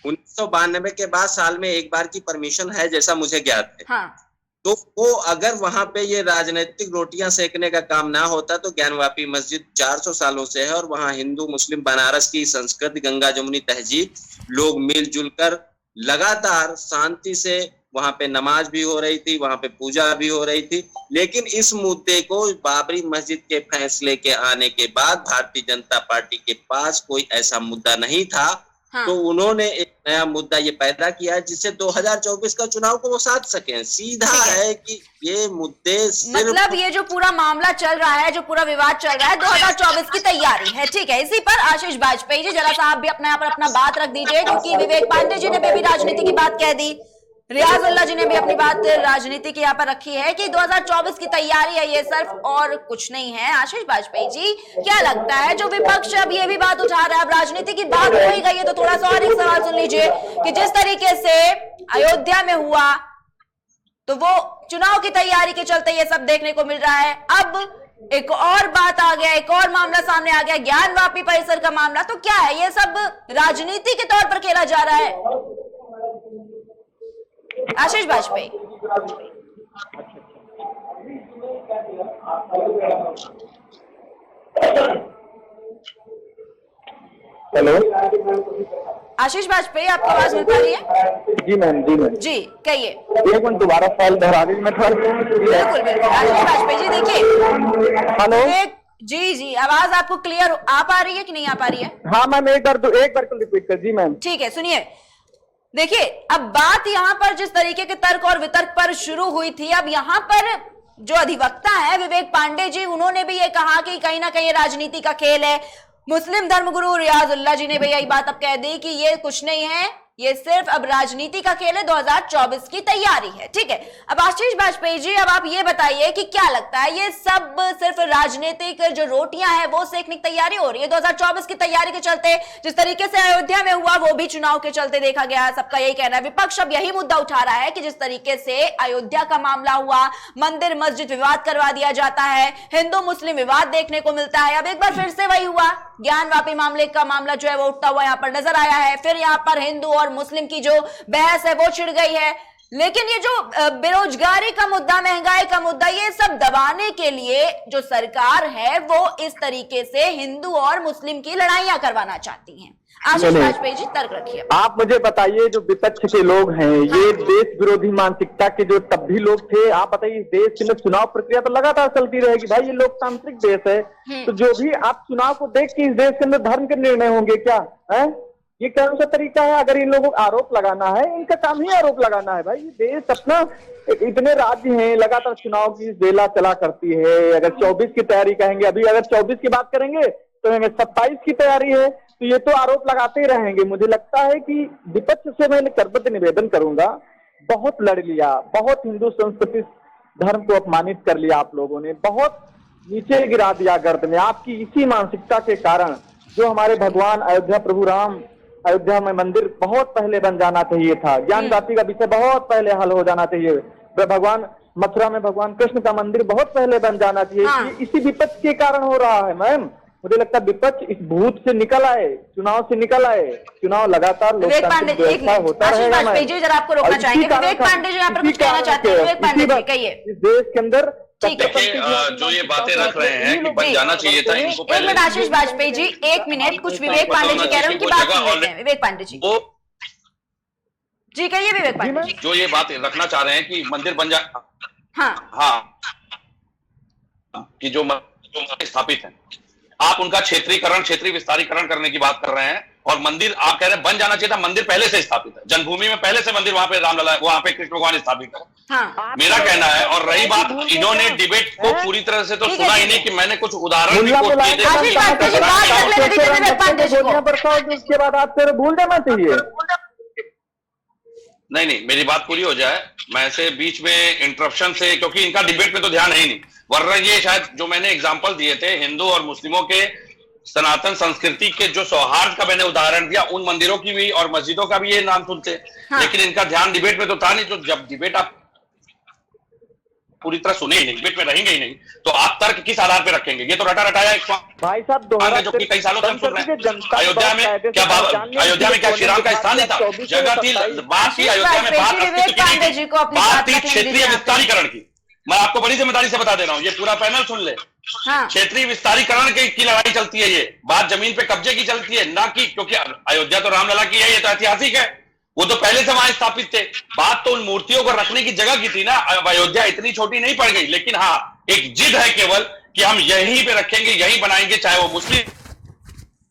1992 के बाद साल में एक बार की परमिशन है, जैसा मुझे ज्ञात है। हाँ। तो वो अगर वहां पे ये राजनीतिक रोटियां सेकने का काम ना होता तो ज्ञानवापी मस्जिद 400 सालों से है और वहां हिंदू मुस्लिम बनारस की संस्कृति, गंगा जमुनी तहजीब, लोग मिलजुल कर लगातार शांति से वहां पे नमाज भी हो रही थी, वहां पे पूजा भी हो रही थी। लेकिन इस मुद्दे को, बाबरी मस्जिद के फैसले के आने के बाद भारतीय जनता पार्टी के पास कोई ऐसा मुद्दा नहीं था। हाँ। तो उन्होंने एक नया मुद्दा ये पैदा किया जिससे 2024 का चुनाव को वो साध सके। सीधा है कि ये मुद्दे मतलब ये जो पूरा मामला चल रहा है, जो पूरा विवाद चल रहा है, 2024 की तैयारी है। ठीक है, इसी पर आशीष वाजपेयी जी, जरा सा आप भी अपना यहाँ पर अपना बात रख दीजिए, क्योंकि विवेक पांडे जी ने भी राजनीति की बात कह दी, रियाजुल्लाह जी ने भी अपनी बात राजनीति की यहाँ पर रखी है कि 2024 की तैयारी है ये सिर्फ, और कुछ नहीं है। आशीष वाजपेयी जी, क्या लगता है जो विपक्ष अब ये भी बात उठा रहा है, अब राजनीति की बात हो ही गई है तो थोड़ा सा और एक सवाल सुन लीजिए कि जिस तरीके से अयोध्या में हुआ तो वो चुनाव की तैयारी के चलते ये सब देखने को मिल रहा है। अब एक और बात आ गया, एक और मामला सामने आ गया, ज्ञानवापी परिसर का मामला। तो क्या है, ये सब राजनीति के तौर पर खेला जा रहा है? आशीष वाजपेयी, हेलो आशीष वाजपेयी, आपको आवाज मिल पा रही है? जी मैम, जी मैम, जी कहिए। एक मिनट, दोबारा फाइल दोहरा दी मैं थोड़ा। बिल्कुल बिल्कुल आशीष वाजपेयी जी, देखिए, हेलो, जी जी, आवाज आपको क्लियर आ पा रही है कि नहीं आ पा रही है? हाँ मैम, एक बार रिपीट कर। जी मैम, ठीक है, सुनिए, देखिए, अब बात यहाँ पर जिस तरीके के तर्क और वितर्क पर शुरू हुई थी, अब यहाँ पर जो अधिवक्ता है विवेक पांडे जी, उन्होंने भी ये कहा कि कहीं ना कहीं राजनीति का खेल है। मुस्लिम धर्मगुरु रियाजुल्लाह जी ने भी यही बात अब कह दी कि ये कुछ नहीं है, ये सिर्फ अब राजनीति का खेल है, 2024 की तैयारी है। ठीक है, अब आशीष वाजपेयी जी, अब आप ये बताइए कि क्या लगता है, ये सब सिर्फ राजनीतिक जो रोटियां हैं वो सेकने की तैयारी हो रही है 2024 की तैयारी के चलते? जिस तरीके से अयोध्या में हुआ वो भी चुनाव के चलते देखा गया, सबका यही कहना है। विपक्ष अब यही मुद्दा उठा रहा है कि जिस तरीके से अयोध्या का मामला हुआ, मंदिर मस्जिद विवाद करवा दिया जाता है, हिंदू मुस्लिम विवाद देखने को मिलता है। अब एक बार फिर से वही हुआ, ज्ञानवापी मामले का मामला जो है वो उठता हुआ यहाँ पर नजर आया है। फिर यहाँ पर हिंदू और मुस्लिम की जो बहस है वो छिड़ गई है। लेकिन ये जो बेरोजगारी का मुद्दा, महंगाई का मुद्दा, ये सब दबाने के लिए जो सरकार है वो इस तरीके से हिंदू और मुस्लिम की लड़ाइयां करवाना चाहती हैं। आशीष वाजपेयी जी, तर्क रखिए। आप मुझे बताइए, जो विपक्ष के लोग हैं, ये देश विरोधी मानसिकता के जो तब भी लोग थे, आप बताइए, इस देश के अंदर चुनाव प्रक्रिया तो लगातार चलती रहेगी भाई, ये लोकतांत्रिक देश है। तो जो भी आप चुनाव को देख के इस देश के अंदर धर्म के निर्णय होंगे क्या है? ये कौन सा तरीका है? अगर इन लोगों को आरोप लगाना है, इनका काम ही आरोप लगाना है भाई। ये देश अपना, इतने राज्य हैं, लगातार चुनाव की बेला चला करती है। अगर 24 की तैयारी कहेंगे, अभी अगर 24 की बात करेंगे तो हमें 27 की तैयारी है, तो ये तो आरोप लगाते ही रहेंगे। मुझे लगता है कि विपक्ष से मैं करबद्ध निवेदन करूंगा, बहुत लड़ लिया, बहुत हिंदू संस्कृति धर्म को अपमानित कर लिया आप लोगों ने, बहुत नीचे गिरा दिया गर्द में। आपकी इसी मानसिकता के कारण जो हमारे भगवान अयोध्या प्रभु राम, अयोध्या में मंदिर बहुत पहले बन जाना चाहिए था, ज्ञानवापी का विषय बहुत पहले हल हो जाना चाहिए। भगवान मथुरा में भगवान कृष्ण का मंदिर बहुत पहले बन जाना चाहिए। हाँ। ये इसी विपक्ष के कारण हो रहा है मैम। मुझे लगता है विपक्ष इस भूत से निकल आए, चुनाव से निकल आए। चुनाव लगातार विवेक पांडे लोकतांत्रिक जी, एक व्यवस्था मिनट, होता आशीष रहेगा वाजपेयी जी, जरा आपको रोकना चाहेंगे। विवेक पांडे जी यहाँ पर कुछ कहना चाहते हैं। विवेक पांडे जी कहिए। इस देश के अंदर ठीक है। देखिए, जो ये बातें रख रहे हैं कि बन जाना चाहिए था, इनको एक पहले मिनट आशीष वाजपेयी जी, एक मिनट, कुछ विवेक पांडे जी कह रहे हैं, उनकी बात सुन लेते हैं। विवेक पांडे जी वो जी कहिए। विवेक पांडे जी, जो ये बात रखना चाह रहे हैं कि मंदिर बन जा, हाँ कि जो मंदिर स्थापित है, आप उनका क्षेत्रीय विस्तारीकरण करने की बात कर रहे हैं, और मंदिर आप कह रहे हैं बन जाना चाहिए था। मंदिर पहले से स्थापित है, जन्मभूमि में पहले से मंदिर वहां पे रामलला, वहां पे कृष्ण भगवान स्थापित है। हाँ। मेरा कहना है, और रही बात, इन्होंने डिबेट को पूरी तरह से तो सुना ही नहीं कि मैंने कुछ उदाहरण भी कोट किए थे। आशीष वाजपेयी जी बात कर लेने दीजिए विवेक पांडे जी को। उसके बाद आप फिर भूल जाना चाहिए। नहीं, मेरी बात पूरी हो जाए, मैं ऐसे बीच में इंटरप्शन से, क्योंकि इनका डिबेट में तो ध्यान है ही नहीं, वरना ये शायद जो मैंने एग्जांपल दिए थे हिंदू और मुस्लिमों के सनातन संस्कृति के जो सौहार्द का मैंने उदाहरण दिया, उन मंदिरों की भी और मस्जिदों का भी ये नाम सुनते। हाँ। लेकिन इनका ध्यान डिबेट में तो था नहीं। तो जब डिबेट आप पूरी तरह सुने ही नहीं, डिबेट में रहेंगे ही नहीं, तो आप तर्क किस आधार पे रखेंगे? ये तो रटा रटाया एक भाई साहब दोहरा जो कि कई सालों से हम सुन रहे हैं। अयोध्या में क्या श्री राम का स्थान नहीं था? जगह थी, बात थी अयोध्या में, बात थी क्षेत्रीय विस्तारीकरण की। मैं आपको बड़ी जिम्मेदारी से बता दे रहा हूँ, ये पूरा पैनल सुन ले। क्षेत्रीय विस्तारीकरण की लड़ाई चलती है, ये बात जमीन पे कब्जे की चलती है, ना कि क्योंकि अयोध्या तो रामलला की है, ये तो ऐतिहासिक है, वो तो पहले से वहां स्थापित थे। बात तो उन मूर्तियों को रखने की जगह की थी ना। अयोध्या इतनी छोटी नहीं पड़ गई, लेकिन हाँ एक जिद है केवल कि हम यहीं पे रखेंगे, यहीं बनाएंगे, चाहे वो मुस्लिम।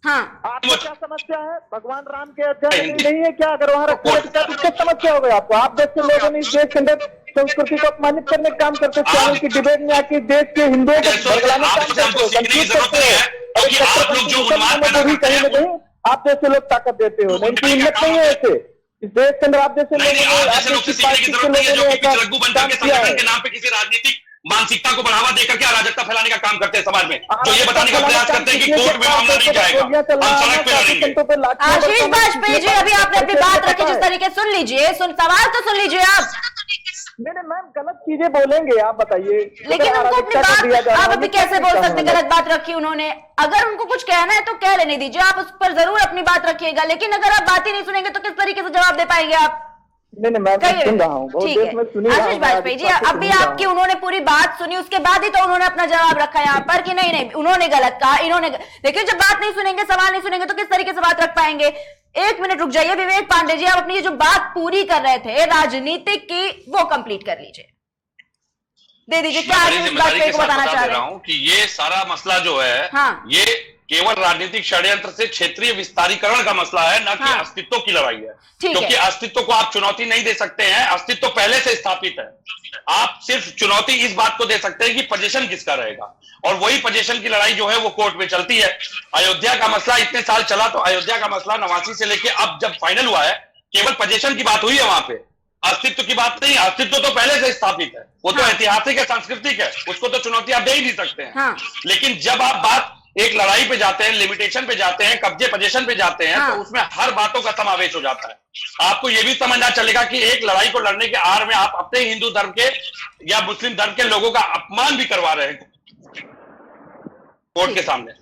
आपको क्या समस्या है? भगवान राम के अध्याय नहीं है क्या? अगर वहां रखेंगे तो क्या समस्या हो गई आपको? आप देश के लोगों ने इस देश के अंदर संस्कृति को अपमानित करने का काम करते, चैनल की डिबेट में आके देश के हिंदुओं को भड़काने का काम करते हो, कंफ्यूज करते हो, कहीं न कहीं आप जैसे लोग ताकत देते हो। नहीं, इनकी हिम्मत नहीं है ऐसे। इस देश के अंदर आप जैसे लोगों के नाम पे किसी राजनीतिक मानसिकता को बढ़ावा देकर के अराजकता फैलाने का काम करते हैं समाज में, जो ये बताने का प्रयास करते हैं कि कोर्ट में मामला नहीं जाएगा, हम सड़क पे लड़ेंगे। आशीष वाजपेयी जी, अभी आपने अपनी बात रखी, जिस तरीके सुन लीजिए, सवाल तो सुन लीजिए आप। नहीं मैम, गलत चीजें बोलेंगे आप, बताइए। लेकिन उनको अपनी बात आप अभी कैसे बोल सकते? गलत बात रखी उन्होंने, अगर उनको कुछ कहना है तो कह लेने दीजिए, आप उस पर जरूर अपनी बात रखिएगा, लेकिन अगर आप बात ही नहीं सुनेंगे तो किस तरीके से जवाब दे पाएंगे आप? नहीं मैं सुन रहा हूँ। ठीक है आशीष वाजपेयी जी, अभी आपकी उन्होंने पूरी बात सुनी, उसके बाद ही तो उन्होंने अपना जवाब रखा यहाँ पर कि नहीं उन्होंने गलत कहा, इन्होंने। देखिए जब बात नहीं सुनेंगे, सवाल नहीं सुनेंगे तो किस तरीके से बात रख पाएंगे? एक मिनट रुक जाइए विवेक पांडे जी, आप अपनी जो बात पूरी कर रहे थे राजनीतिक की, वो कंप्लीट कर लीजिए, दे दीजिए। क्या आशीष वाजपेयी को बताना चाह रहे हैं कि ये सारा मसला जो है, ये केवल राजनीतिक षड्यंत्र से क्षेत्रीय विस्तारीकरण का मसला है, ना कि अस्तित्व की लड़ाई है। क्योंकि अस्तित्व को आप चुनौती नहीं दे सकते हैं, अस्तित्व पहले से स्थापित है। आप सिर्फ चुनौती इस बात को दे सकते हैं कि पोजीशन किसका रहेगा, और वही पोजीशन की लड़ाई जो है वो कोर्ट में चलती है। अयोध्या का मसला इतने साल चला, तो अयोध्या का मसला 89 से लेके अब जब फाइनल हुआ है, केवल पोजीशन की बात हुई है, वहां पे अस्तित्व की बात नहीं। अस्तित्व तो पहले से स्थापित है, वो तो ऐतिहासिक है, सांस्कृतिक है, उसको तो चुनौती आप दे ही नहीं सकते हैं। लेकिन जब आप बात एक लड़ाई पे जाते हैं, लिमिटेशन पे जाते हैं, कब्जे पोजीशन पे जाते हैं, तो उसमें हर बातों का समावेश हो जाता है। आपको यह भी समझना चलेगा कि एक लड़ाई को लड़ने के आड़ में आप अपने हिंदू धर्म के या मुस्लिम धर्म के लोगों का अपमान भी करवा रहे हैं कोर्ट के सामने।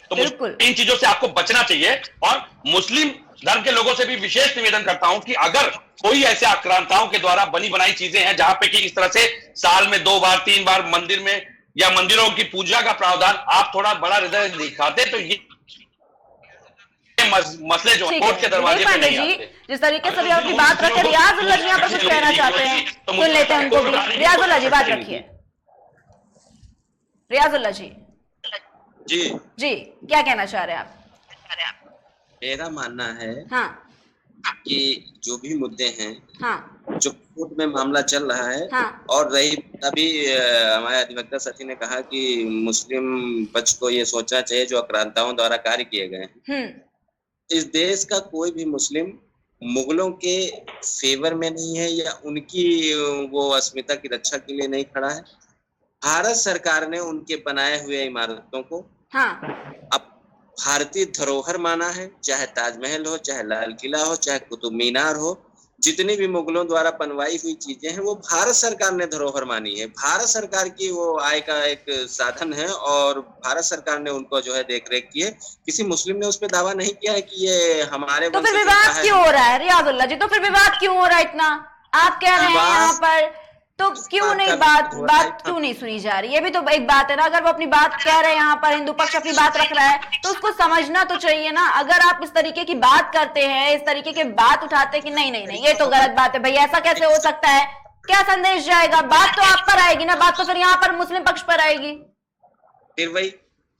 तो इन चीजों से आपको बचना चाहिए, और मुस्लिम धर्म के लोगों से भी विशेष निवेदन करता हूं कि अगर कोई ऐसे आक्रांताओं के द्वारा बनी बनाई चीजें हैं जहां पे कि इस तरह से साल में 2 बार 3 बार मंदिर में या मंदिरों की पूजा का प्रावधान आप थोड़ा बड़ा हृदय दिखाते, तो ये मसले जो कोर्ट के दरवाजे पे नहीं आते। जिस तरीके से भी आपकी बात रखे, रियाजुल्लाह जी यहाँ पर कुछ कहना चाहते हैं, सुन लेते हैं उनको भी। रियाजुल्लाह जी बात रखिए। रियाजुल्लाह जी जी क्या कहना चाह रहे हैं आप? मेरा मानना है कि जो भी मुद्दे हैं, जो कोर्ट में मामला चल रहा है, और रही अभी हमारे अधिवक्ता सची ने कहा कि मुस्लिम पक्ष को ये सोचना चाहिए जो आक्रांताओं द्वारा कार्य किए गए हैं। इस देश का कोई भी मुस्लिम मुगलों के फेवर में नहीं है या उनकी वो अस्मिता की रक्षा के लिए नहीं खड़ा है। भारत सरकार ने उनके बनाए हुए इमारतों को अब भारतीय धरोहर माना है, चाहे ताजमहल हो, चाहे लाल किला हो, चाहे कुतुब मीनार हो, जितनी भी मुगलों द्वारा बनवाई हुई चीजें हैं वो भारत सरकार ने धरोहर मानी है, भारत सरकार की वो आय का एक साधन है और भारत सरकार ने उनको जो है देख रेख की है। किसी मुस्लिम ने उस पर दावा नहीं किया है कि ये हमारे तो फिर विवाद क्यों हो रहा है रियाजुल्लाह जी? तो फिर विवाद क्यों हो रहा है इतना? आप कह रहे हैं यहाँ पर, तो क्यों नहीं बात क्यों नहीं सुनी जा रही? ये भी तो एक बात है ना, अगर वो अपनी बात कह रहे हैं यहाँ पर, हिंदू पक्ष अपनी बात रख रहा है, तो उसको समझना तो चाहिए ना। अगर आप इस तरीके की बात करते हैं, इस तरीके की बात उठाते हैं कि नहीं नहीं नहीं ये तो गलत बात है भाई, ऐसा कैसे हो सकता है, क्या संदेश जाएगा? बात तो आप पर आएगी ना, बात तो फिर यहाँ पर मुस्लिम पक्ष पर आएगी। फिर वही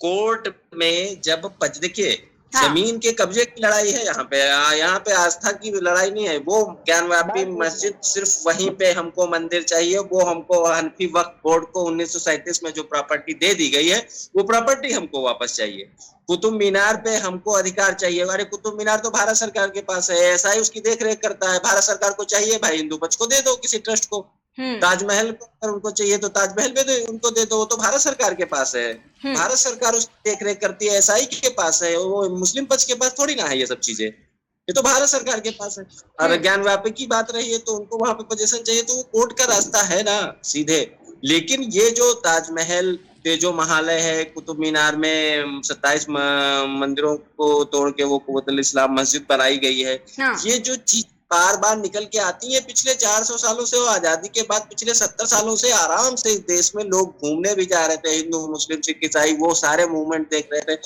कोर्ट में जब देखिए हाँ। जमीन के कब्जे की लड़ाई है, यहाँ पे आस्था की लड़ाई नहीं है। वो ज्ञानवापी मस्जिद सिर्फ वहीं पे हमको मंदिर चाहिए, वो हमको हनफी वक्फ बोर्ड को 1937 में जो प्रॉपर्टी दे दी गई है वो प्रॉपर्टी हमको वापस चाहिए। कुतुब मीनार पे हमको अधिकार चाहिए। अरे कुतुब मीनार तो भारत सरकार के पास है, एसआई उसकी देख रेख करता है, भारत सरकार को चाहिए भाई हिंदू पक्ष को दे दो किसी ट्रस्ट को। ताजमहल को अगर उनको चाहिए तो ताजमहल पे उनको दे दो, वो तो भारत सरकार के पास है, भारत सरकार उसकी देख रेख करती है, एसआई के पास है, वो मुस्लिम पक्ष के पास थोड़ी ना है ये सब चीजें, ये तो भारत सरकार के पास है। और ज्ञानवापी की बात रही है तो उनको वहां पे पोजीशन चाहिए, तो वो कोर्ट का रास्ता है ना सीधे। लेकिन ये जो ताजमहल तेजो महालय है, कुतुब मीनार में 27 मंदिरों को तोड़ के वो कुव्वतुल इस्लाम मस्जिद बनाई गई है, ये जो चीज बार बार निकल के आती है पिछले 400 सालों से, आजादी के बाद पिछले 70 सालों से आराम से इस देश में लोग घूमने भी जा रहे थे, हिंदू मुस्लिम सिख ईसाई वो सारे मूवमेंट देख रहे थे।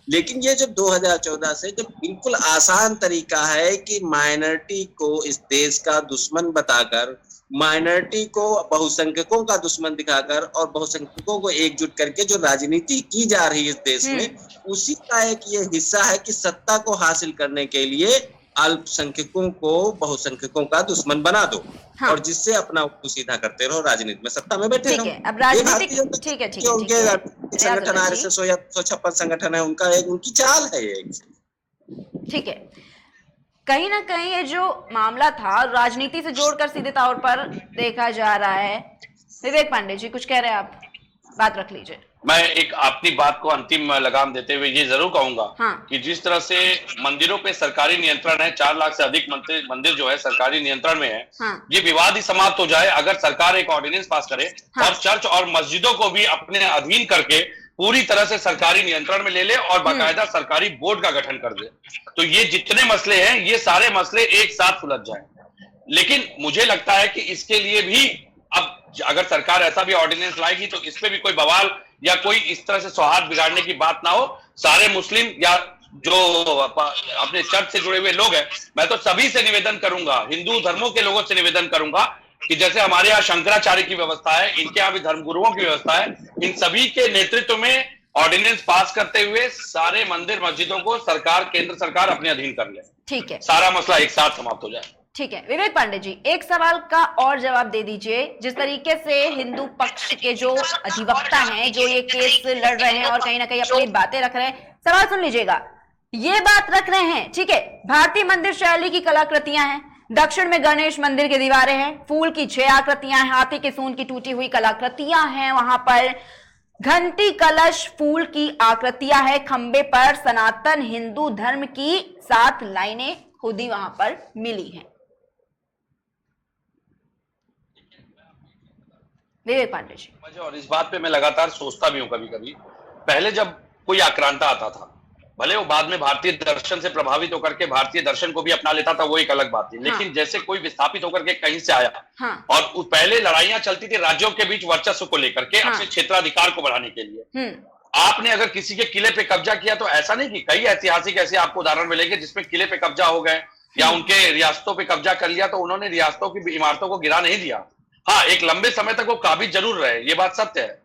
लेकिन ये जब 2014 से जब बिल्कुल आसान तरीका है कि माइनॉरिटी को इस देश का दुश्मन बताकर, माइनॉरिटी को बहुसंख्यकों का दुश्मन दिखाकर और बहुसंख्यकों को एकजुट करके जो राजनीति की जा रही है इस देश में, उसी का एक ये हिस्सा है कि सत्ता को हासिल करने के लिए अल्पसंख्यकों को बहुसंख्यकों का दुश्मन बना दो। हाँ। और जिससे अपना सीधा करते रहो, राजनीति में सत्ता में बैठे रहो। अब राजनीतिक ठीक है संगठन आरएसएस हो या 156 संगठन है, उनका एक उनकी चाल है ये। ठीक है, कहीं ना कहीं ये जो मामला था राजनीति से जोड़कर सीधे तौर पर देखा जा रहा है। विवेक पांडे जी कुछ कह रहे हैं आप, बात रख लीजिए। मैं एक अपनी बात को अंतिम लगाम देते हुए ये जरूर कहूंगा कि जिस तरह से मंदिरों पे सरकारी नियंत्रण है, 4 लाख से अधिक मंदिर जो है सरकारी नियंत्रण में है, ये विवाद ही समाप्त हो जाए अगर सरकार एक ऑर्डिनेंस पास करे और चर्च और मस्जिदों को भी अपने अधीन करके पूरी तरह से सरकारी नियंत्रण में ले ले और बाकायदा सरकारी बोर्ड का गठन कर दे, तो ये जितने मसले हैं ये सारे मसले एक साथ सुलझ जाएं। लेकिन मुझे लगता है कि इसके लिए भी अब अगर सरकार ऐसा भी ऑर्डिनेंस लाएगी तो इस पे भी कोई बवाल या कोई इस तरह से सौहार्द बिगाड़ने की बात ना हो। सारे मुस्लिम या जो अपने चर्च से जुड़े हुए लोग हैं, मैं तो सभी से निवेदन करूंगा, हिंदू धर्मों के लोगों से निवेदन करूंगा कि जैसे हमारे यहाँ शंकराचार्य की व्यवस्था है, इनके यहाँ भी धर्मगुरुओं की व्यवस्था है, इन सभी के नेतृत्व में ऑर्डिनेंस पास करते हुए सारे मंदिर मस्जिदों को सरकार, केंद्र सरकार अपने अधीन कर ले। ठीक है, सारा मसला एक साथ समाप्त हो जाए। ठीक है, विवेक पांडे जी एक सवाल का और जवाब दे दीजिए। जिस तरीके से हिंदू पक्ष के जो अधिवक्ता हैं, जो ये केस लड़ रहे हैं और कहीं ना कहीं अपनी बातें रख रहे हैं, सवाल सुन लीजिएगा, ये बात रख रहे हैं, ठीक है, भारतीय मंदिर शैली की कलाकृतियां हैं, दक्षिण में गणेश मंदिर की दीवारें हैं, फूल की 6 आकृतियां हैं, हाथी के सूंड की टूटी हुई कलाकृतियां हैं, वहां पर घंटी कलश फूल की आकृतियां है, खंबे पर सनातन हिंदू धर्म की 7 लाइनें खुद ही वहां पर मिली हैं। विवेक पांडे जी, और इस बात पे मैं लगातार सोचता भी हूँ कभी कभी, पहले जब कोई आक्रांता आता था, भले वो बाद में भारतीय दर्शन से प्रभावित होकर के भारतीय दर्शन को भी अपना लेता था, वो एक अलग बात थी, लेकिन जैसे कोई विस्थापित होकर के कहीं से आया और पहले लड़ाइयां चलती थी राज्यों के बीच वर्चस्व को लेकर के, अपने क्षेत्राधिकार को बढ़ाने के लिए। आपने अगर किसी के किले पे कब्जा किया तो ऐसा नहीं कि कई ऐतिहासिक ऐसे आपको उदाहरण मिलेंगे जिसमें किले पे कब्जा हो गए या उनके रियासतों पे कब्जा कर लिया, तो उन्होंने रियासतों की इमारतों को गिरा नहीं दिया। हाँ, एक लंबे समय तक वो काबिज जरूर रहे, ये बात सत्य है।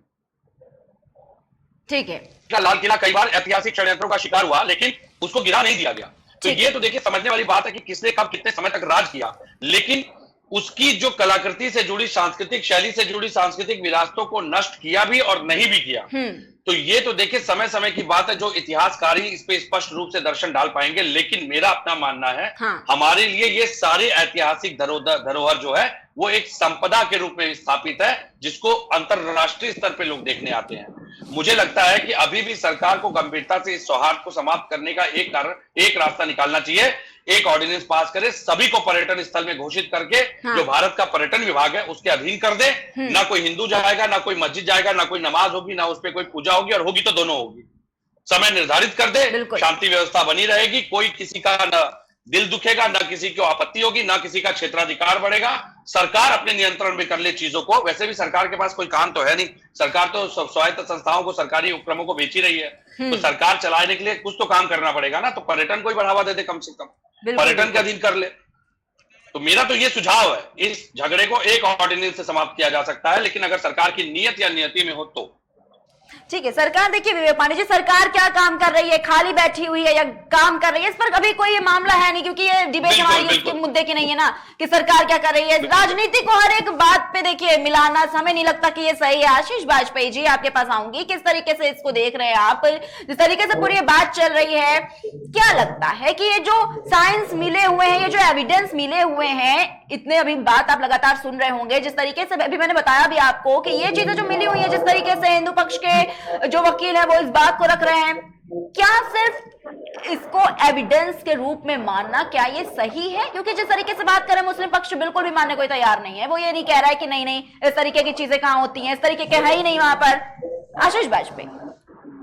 ठीक है, लाल किला कई बार ऐतिहासिक षड्यंत्रों का शिकार हुआ लेकिन उसको गिरा नहीं दिया गया। तो ये तो देखिए समझने वाली बात है कि किसने कब कितने समय तक राज किया, लेकिन उसकी जो कलाकृति से जुड़ी, सांस्कृतिक शैली से जुड़ी सांस्कृतिक विरासतों को नष्ट किया भी और नहीं भी किया। तो ये तो देखिए समय समय की बात है, जो इतिहासकार ही इस पे स्पष्ट रूप से दर्शन डाल पाएंगे। लेकिन मेरा अपना मानना है, हमारे लिए ये सारे ऐतिहासिक धरोहर जो है वो एक संपदा के रूप में स्थापित है, जिसको अंतरराष्ट्रीय स्तर पे लोग देखने आते हैं। मुझे लगता है कि अभी भी सरकार को गंभीरता से इस सौहार्द को समाप्त करने का एक रास्ता निकालना चाहिए एक ऑर्डिनेंस पास करे, सभी को पर्यटन स्थल में घोषित करके जो भारत का पर्यटन विभाग है उसके अधीन कर दे। ना कोई हिंदू जाएगा, ना कोई मस्जिद जाएगा, ना कोई नमाज होगी, ना उस पर कोई पूजा होगी, और होगी तो दोनों होगी। समय निर्धारित कर दे, शांति व्यवस्था बनी रहेगी, कोई किसी का न दिल दुखेगा, ना किसी को आपत्ति होगी, ना किसी का क्षेत्राधिकार बढ़ेगा। सरकार अपने नियंत्रण में कर ले चीजों को। वैसे भी सरकार के पास कोई काम तो है नहीं, सरकार तो स्वायत्त संस्थाओं को, सरकारी उपक्रमों को बेच ही रही है, तो सरकार चलाने के लिए कुछ तो काम करना पड़ेगा ना। तो पर्यटन को ही बढ़ावा दे दे, कम से कम पर्यटन के अधीन कर ले। तो मेरा तो ये सुझाव है, इस झगड़े को एक ऑर्डिनेंस से समाप्त किया जा सकता है, लेकिन अगर सरकार की नीयत या नियति में हो तो। ठीक है। सरकार, देखिए विवेक पांडे जी, सरकार क्या काम कर रही है, खाली बैठी हुई है या काम कर रही है, इस पर कभी कोई ये मामला है नहीं, क्योंकि ये डिबेट हमारी इसके मुद्दे की नहीं है ना कि सरकार क्या कर रही है। राजनीति को हर एक बात पे देखिए मिलाना, हमें नहीं लगता कि ये सही है। आशीष वाजपेयी जी, आपके पास आऊंगी, किस तरीके से इसको देख रहे हैं आप, जिस तरीके से पूरी बात चल रही है, क्या लगता है कि ये जो साइंस मिले हुए हैं, ये जो एविडेंस मिले हुए हैं, इतने अभी बात आप लगातार सुन रहे होंगे, जिस तरीके से अभी मैंने बताया भी आपको कि ये चीजें जो मिली हुई है, जिस तरीके से हिंदू पक्ष के जो वकील है वो इस बात को रख रहे हैं, क्या सिर्फ इसको एविडेंस के रूप में मानना, क्या ये सही है? क्योंकि जिस तरीके से बात करें, मुस्लिम पक्ष बिल्कुल भी मानने को तैयार नहीं है। वो ये नहीं कह रहा है कि नहीं इस तरीके की चीजें कहां होती हैं, इस तरीके के है ही नहीं वहां पर। आशीष वाजपेयी,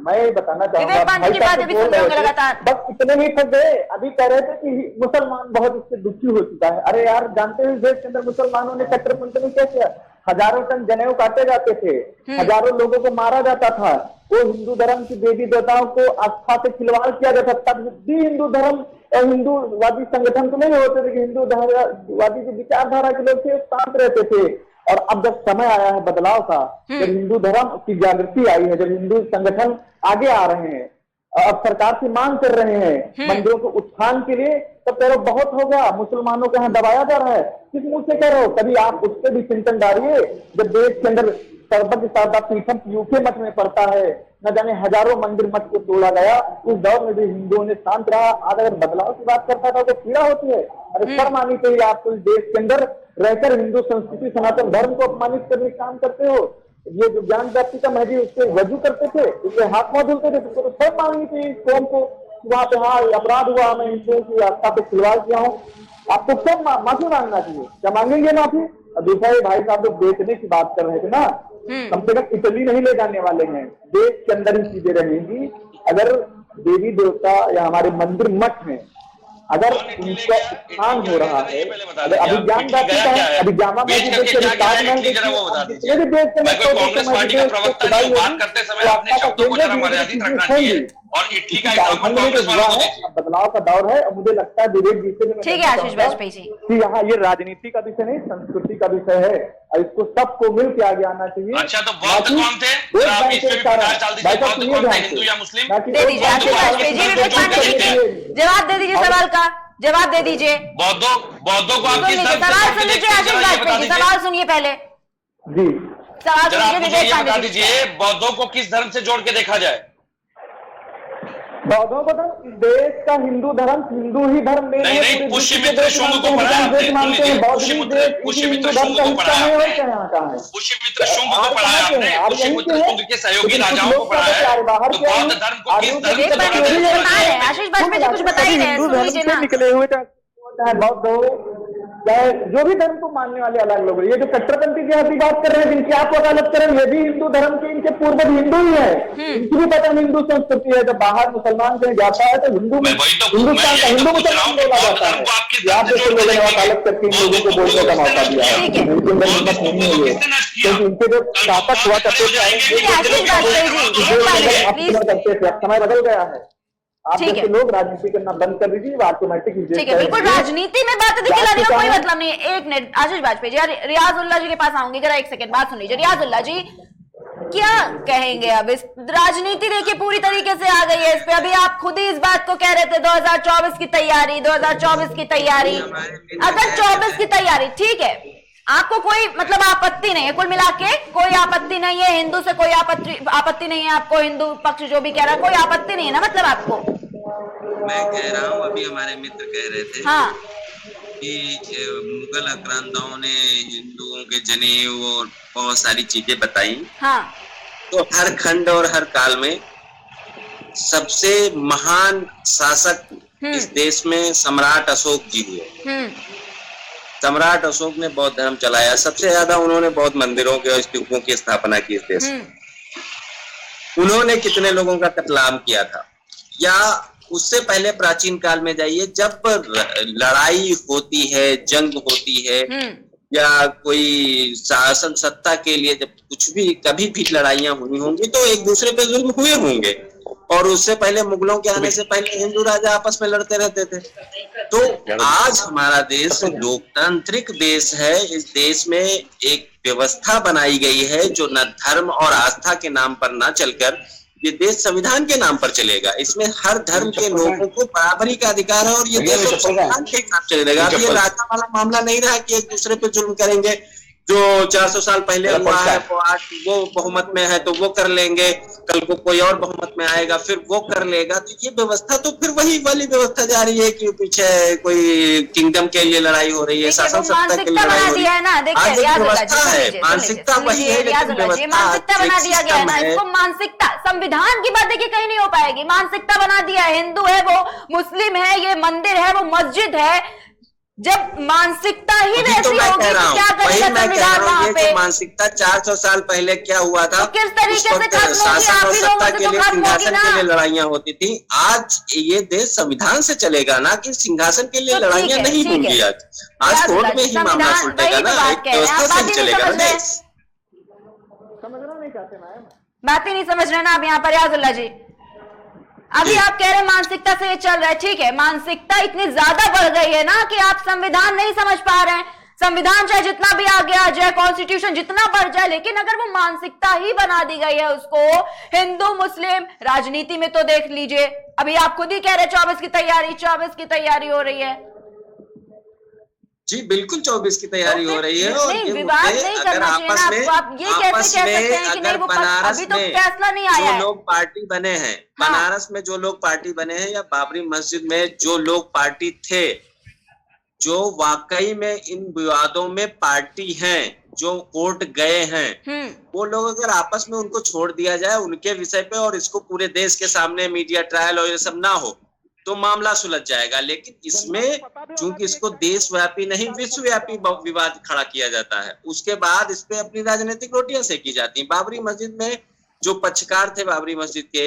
मैं बताना चाहूंगा, विवेक पांडे की बात अभी सुन रहे होंगे लगातार, बस इतने नहीं फंस गए। अभी कह रहे थे कि मुसलमान बहुत इससे दुखी हो चुका है। अरे यार, जानते हैं देश के अंदर मुसलमानों ने कट्टरपंथी क्या किया? हजारों टन जनेऊ काटे जाते थे, हजारों लोगों को मारा जाता था, वो हिंदू धर्म की देवी देवताओं को आस्था से खिलवाड़ किया जाता। तब भी हिंदू धर्म और हिंदूवादी संगठन तो नहीं होते थे कि हिंदू धर्मवादी जो विचारधारा के लोग थे शांत रहते थे। और अब जब समय आया है बदलाव का, जब हिंदू धर्म की जागृति आई है, जब हिंदू संगठन आगे आ रहे हैं, अब सरकार से मांग कर रहे हैं मंदिरों को उत्थान के लिए, तो कह रहे बहुत हो गया, मुसलमानों को यहाँ दबाया जा रहा है। किस मुंह से कह रहे हो? कभी आप उस पर भी चिंतन डालिए। जब देश के अंदर सर्वज्ञ शारदा पीठम यूके मठ में पड़ता है, न जाने हजारों मंदिर मठ को तोड़ा गया, उस दौर में भी हिंदुओं ने शांत रहा। आज अगर बदलाव की बात करता था तो पीड़ा होती है। अरे शर्म आनी चाहिए आपको, इस देश के अंदर रहकर हिंदू संस्कृति सनातन धर्म को अपमानित करने का काम करते हो। ये जो ज्ञान व्याप्ति का महजी उसके वजू करते थे, उसके हाथ में धुलते थे, तो शर्म आनी चाहिए इस कौम को। वहां पे हाँ अपराध हुआ, मैं हिंदुओं की आस्था पे खिलवाड़ किया हूँ, आपको सब माफी मांगना चाहिए। क्या मांगेंगे माफी? और दूसरा ये भाई साहब लोग बेचने की बात कर रहे थे ना, कम से कम इटली नहीं ले जाने वाले हैं, देश के अंदर ही चीजें रहेंगी। अगर देवी देवता या हमारे मंदिर मठ में अगर उनका उत्थान हो रहा है, अभिज्ञान जाति का है, अभिज्ञान कांग्रेस पार्टी का प्रवक्ता नहीं, बात करते समय अपने शब्दों को जरा मर्यादित रखना चाहिए। और इटली का एग्जांपल कांग्रेस वालों को दीजिए। बदलाव का दौर है और मुझे लगता है विवेक जी से ठीक है आशीष वाजपेयी जी कि यहाँ ये राजनीति का विषय नहीं, संस्कृति का विषय है और इसको सबको मिल के आगे आना चाहिए। अच्छा, तो बौद्ध कौन थे? आप इस पे भी प्रकाश डाल दीजिए, बौद्ध कौन थे, हिंदू या मुस्लिम? दे दीजिए आशीष वाजपेयी जी, विवेक पांडे जी जवाब दे दीजिए, सवाल का जवाब दे दीजिए। बौद्धों को आप किस धर्म सवाल सुन लीजिए आशीष वाजपेयी जी, सवाल सुनिए पहले जी, सवाल सुनिए मुझे विवेक ये बता पांडे जी। दीजिए, बौद्धों को किस धर्म से जोड़ के देखा जाए? बौद्धों को तो देश का हिंदू धर्म, हिंदू ही धर्म नहीं, पुष्यमित्र शुंग को पढ़ा है आपने, पुष्यमित्र शुंग को पढ़ा है आपने, पुष्यमित्र शुंग को पढ़ा है आपने, पुष्यमित्र शुंग के सहयोगी राजाओं को पढ़ा है। तो बौद्ध धर्म को किस धर्म से जोड़ा जाए? आशीष वाजपेयी जी कुछ बता ही रहे हैं, सुन लीजिए ना। निकले हुए चाहे बौद्ध हो, चाहे जो भी धर्म को मानने वाले अलग लोग, ये जो कट्टरपंथी की बात कर रहे हैं, जिनकी आप वकालत कर रहे हैं, ये भी हिंदू धर्म के, इनके पूर्वज हिंदू ही है, इनकी भी पता नहीं हिंदू संस्कृति है। जब बाहर मुसलमान कहीं जाता है तो हिंदू हिंदुस्तान का हिंदू मुसलमान बोला जाता है। आप जैसे लोगों ने वकालत करके इन लोगों को बोलने का मौका दिया है, इनके अंदर हिम्मत नहीं है, क्योंकि इनके जो शासक हुआ करते थे, अब समय बदल गया है। आप जैसे लोग राजनीति करना बंद कर दीजिए, ऑटोमेटिक। ठीक है, बिल्कुल राजनीति में बात दिखलाने का कोई मतलब नहीं है। एक मिनट आशीष वाजपेयी जी, रियाजुल्लाह जी के पास आऊंगी, जरा एक सेकंड बात सुन लीजिए। रियाजुल्लाह जी क्या कहेंगे अब इस राजनीति? देखिए पूरी तरीके से आ गई है इस पे। अभी आप खुद ही इस बात को कह रहे थे 2024 की तैयारी, 2024 की तैयारी। अगर 24 की तैयारी ठीक है, आपको कोई मतलब आपत्ति नहीं है, कुल मिला के कोई आपत्ति नहीं है, हिंदू से कोई आपत्ति नहीं है आपको, हिंदू पक्ष जो भी कह रहा है कोई आपत्ति नहीं है ना, मतलब आपको? मैं कह रहा हूँ, अभी हमारे मित्र कह रहे थे हाँ कि मुगल आक्रांताओं ने हिंदुओं के जनेऊ और बहुत सारी चीजें बताई। हाँ, तो हर खंड और हर काल में सबसे महान शासक इस देश में सम्राट अशोक जी हुए। सम्राट अशोक ने बौद्ध धर्म चलाया, सबसे ज्यादा उन्होंने बौद्ध मंदिरों के और स्तूपों की स्थापना की इस देश में। उन्होंने कितने लोगों का कत्लेआम किया था? या उससे पहले प्राचीन काल में जाइए, जब लड़ाई होती है, जंग होती है, या कोई शासन सत्ता के लिए जब कुछ भी कभी भी लड़ाइयां हुई होंगी तो एक दूसरे पे जुल्म हुए होंगे। और उससे पहले मुगलों के आने से पहले हिंदू राजा आपस में लड़ते रहते थे। तो आज हमारा देश लोकतांत्रिक देश है। इस देश में एक व्यवस्था बनाई गई है जो न धर्म और आस्था के नाम पर ना चलकर ये देश संविधान के नाम पर चलेगा। इसमें हर धर्म के लोगों को बराबरी का अधिकार है और ये देश संविधान के हिसाब से चलेगा। अब ये राजा वाला मामला नहीं रहा कि एक दूसरे पे जुल्म करेंगे। जो 400 साल पहले हुआ है वो आज वो बहुमत में है तो वो कर लेंगे, कल को कोई और बहुमत में आएगा फिर वो कर लेगा। तो ये व्यवस्था तो फिर वही वाली व्यवस्था जा रही है कि पीछे कोई किंगडम के लिए लड़ाई हो रही है, शासन सत्ता के लिए लड़ाई हो रही है। आज व्यवस्था है, मानसिकता वही है, लेकिन मानसिकता बना दिया गया है ना इसको। मानसिकता, संविधान की बात देखिए कहीं नहीं हो पाएगी। मानसिकता बना दिया है, हिंदू है वो, मुस्लिम है, ये मंदिर है वो मस्जिद है। जब मानसिकता ही वैसी होगी तो क्या करेगा संविधान वहां पे? मानसिकता 400 साल पहले क्या हुआ था, तो किस तरीके से खत्म होगी? शासन और सत्ता के लिए, सिंहासन ना के लिए लड़ाइयां होती थी। आज ये देश संविधान से चलेगा ना कि सिंहासन के लिए लड़ाइयां नहीं होंगी। आज कोर्ट में ही मामला सुलझेगा ना, एक व्यवस्था से चलेगा ना देश। समझना नहीं चाहते ना, बात ही नहीं समझ रहे ना आप यहाँ पर याजुल्ला जी। अभी आप कह रहे हैं मानसिकता से ये चल रहा है, ठीक है। मानसिकता इतनी ज्यादा बढ़ गई है ना कि आप संविधान नहीं समझ पा रहे हैं। संविधान चाहे जितना भी आगे आ जाए, कॉन्स्टिट्यूशन जितना बढ़ जाए, लेकिन अगर वो मानसिकता ही बना दी गई है उसको हिंदू मुस्लिम, राजनीति में तो देख लीजिए, अभी आप खुद ही कह रहे 24 की तैयारी हो रही है। जी बिल्कुल 24 की तैयारी हो रही है। और ये विवाद नहीं करना चाहिए ना। आप ये कैसे कह सकते हैं कि नहीं वो अभी तो फैसला नहीं आया है। जो लोग पार्टी बने हैं, बनारस में जो लोग पार्टी बने हैं या बाबरी मस्जिद में जो लोग पार्टी थे, जो वाकई में इन विवादों में पार्टी हैं, जो कोर्ट गए हैं, वो लोग अगर आपस में उनको छोड़ दिया जाए उनके विषय पे और इसको पूरे देश के सामने मीडिया ट्रायल और ये सब ना हो तो मामला सुलझ जाएगा। लेकिन इसमें चूंकि इसको देशव्यापी नहीं विश्वव्यापी विवाद खड़ा किया जाता है, उसके बाद इस पे अपनी राजनीतिक रोटियां सेकी जाती हैं। बाबरी मस्जिद में जो पक्षकार थे बाबरी मस्जिद के,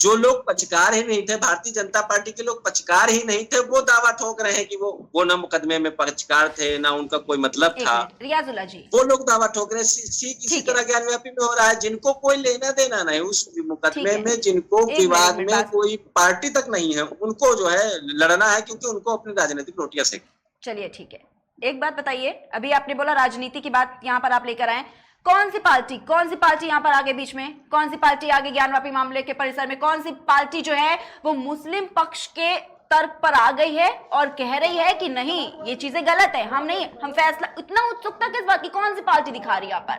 जो लोग पक्षकार ही नहीं थे, भारतीय जनता पार्टी के लोग पक्षकार ही नहीं थे, वो दावा ठोक रहे हैं कि वो न मुकदमे में पक्षकार थे, ना उनका कोई मतलब था। रियाजुल्ला जी, वो लोग दावा ठोक रहे हैं। इसी तरह ज्ञानव्यापी में हो रहा है, जिनको कोई लेना देना नहीं उस मुकदमे में, जिनको विवाद में कोई पार्टी तक नहीं है, उनको जो है लड़ना है क्योंकि उनको अपनी राजनीतिक रोटियां सेक। चलिए ठीक है, एक बात बताइए, अभी आपने बोला राजनीति की बात यहाँ पर आप लेकर आए, कौन सी पार्टी यहाँ पर आगे बीच में, कौन सी पार्टी आगे ज्ञानवापी मामले के परिसर में, कौन सी पार्टी जो है वो मुस्लिम पक्ष के तर्क पर आ गई है और कह रही है कि नहीं ये चीजें गलत है, हम फैसला, इतना उत्सुकता किस बात की, कौन सी पार्टी दिखा रही है यहाँ पर?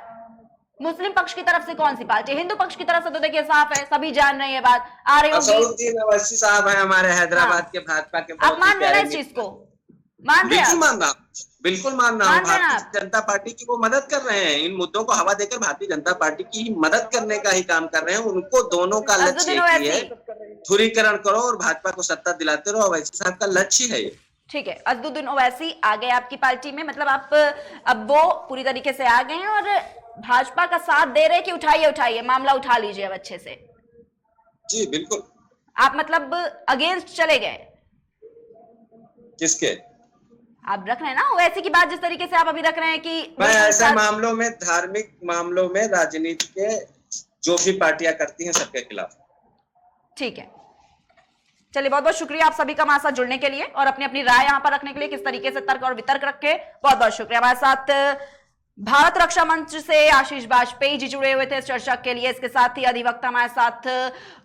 मुस्लिम पक्ष की तरफ से कौन सी पार्टी? हिंदू पक्ष की तरफ से तो देखिए साफ है, सभी जान रहे हैं, बात आ रही होगी। अवस्थी साहब है हमारे हैदराबाद के भाजपा के, आप मान रहे हैं इस चीज को? बिल्कुल मान रहा हूँ। भारतीय जनता पार्टी की वो मदद कर रहे हैं, इन मुद्दों को हवा देकर भारतीय जनता पार्टी की मदद करने का ही काम कर रहे हैं। उनको दोनों का लक्ष्य एक ही है, ध्रुवीकरण करो और भाजपा को सत्ता दिलाते रहो। अवैसी साहब का लक्ष्य है ये। ठीक है, अजदुद्दीन ओवैसी आ गए आपकी पार्टी में, मतलब आप अब वो पूरी तरीके से आ गए हैं और भाजपा का साथ दे रहे हैं कि उठाइए मामला उठा लीजिए अब अच्छे से। जी बिल्कुल। आप मतलब अगेंस्ट चले गए? किसके? आप रख रहे हैं ना ओवैसी की बात, जिस तरीके से आप अभी रख रहे हैं कि मैं ऐसे मामलों में, धार्मिक मामलों में, राजनीति के जो भी पार्टियां करती हैं सबके खिलाफ। ठीक है, चलिए बहुत बहुत शुक्रिया आप सभी का हमारे साथ जुड़ने के लिए और अपनी अपनी राय यहाँ पर रखने के लिए, किस तरीके से तर्क और वितर्क रखे, बहुत बहुत शुक्रिया। हमारे साथ भारत रक्षा मंच से आशीष वाजपेयी जी जुड़े हुए थे इस चर्चा के लिए, इसके साथ ही अधिवक्ता हमारे साथ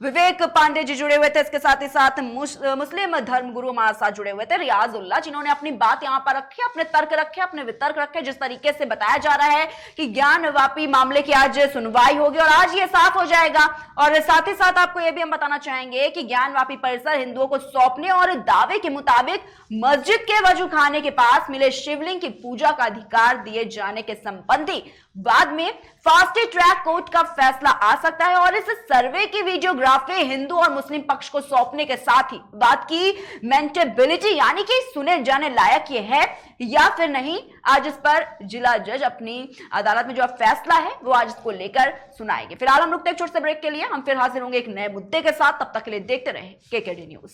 विवेक पांडे जी जुड़े हुए थे, इसके साथ ही साथ मुस्लिम धर्म गुरु हमारे साथ जुड़े हुए थे रियाजुल्ला, जिन्होंने अपनी बात यहाँ पर रखी, अपने तर्क रखे, अपने वितर्क रखे। जिस तरीके से बताया जा रहा है कि ज्ञानवापी मामले की आज सुनवाई होगी और आज ये साफ हो जाएगा। और साथ ही साथ आपको यह भी हम बताना चाहेंगे कि ज्ञानवापी परिसर हिंदुओं को सौंपने और दावे के मुताबिक मस्जिद के वजू खाने के पास मिले शिवलिंग की पूजा का अधिकार दिए जाने के संबंधी बाद में फास्ट ट्रैक कोर्ट का फैसला आ सकता है और इस सर्वे की वीडियोग्राफी हिंदू और मुस्लिम पक्ष को सौंपने के साथ ही बात की मेंटेबिलिटी यानी कि सुने जाने लायक ये है या फिर नहीं, आज इस पर जिला जज अपनी अदालत में जो फैसला है वो आज इसको लेकर सुनाएंगे। फिलहाल हम रुकते हैं छोटे से ब्रेक के लिए, हम फिर हाजिर होंगे एक नए मुद्दे के साथ। तब तक के लिए देखते रहें केकेडी न्यूज।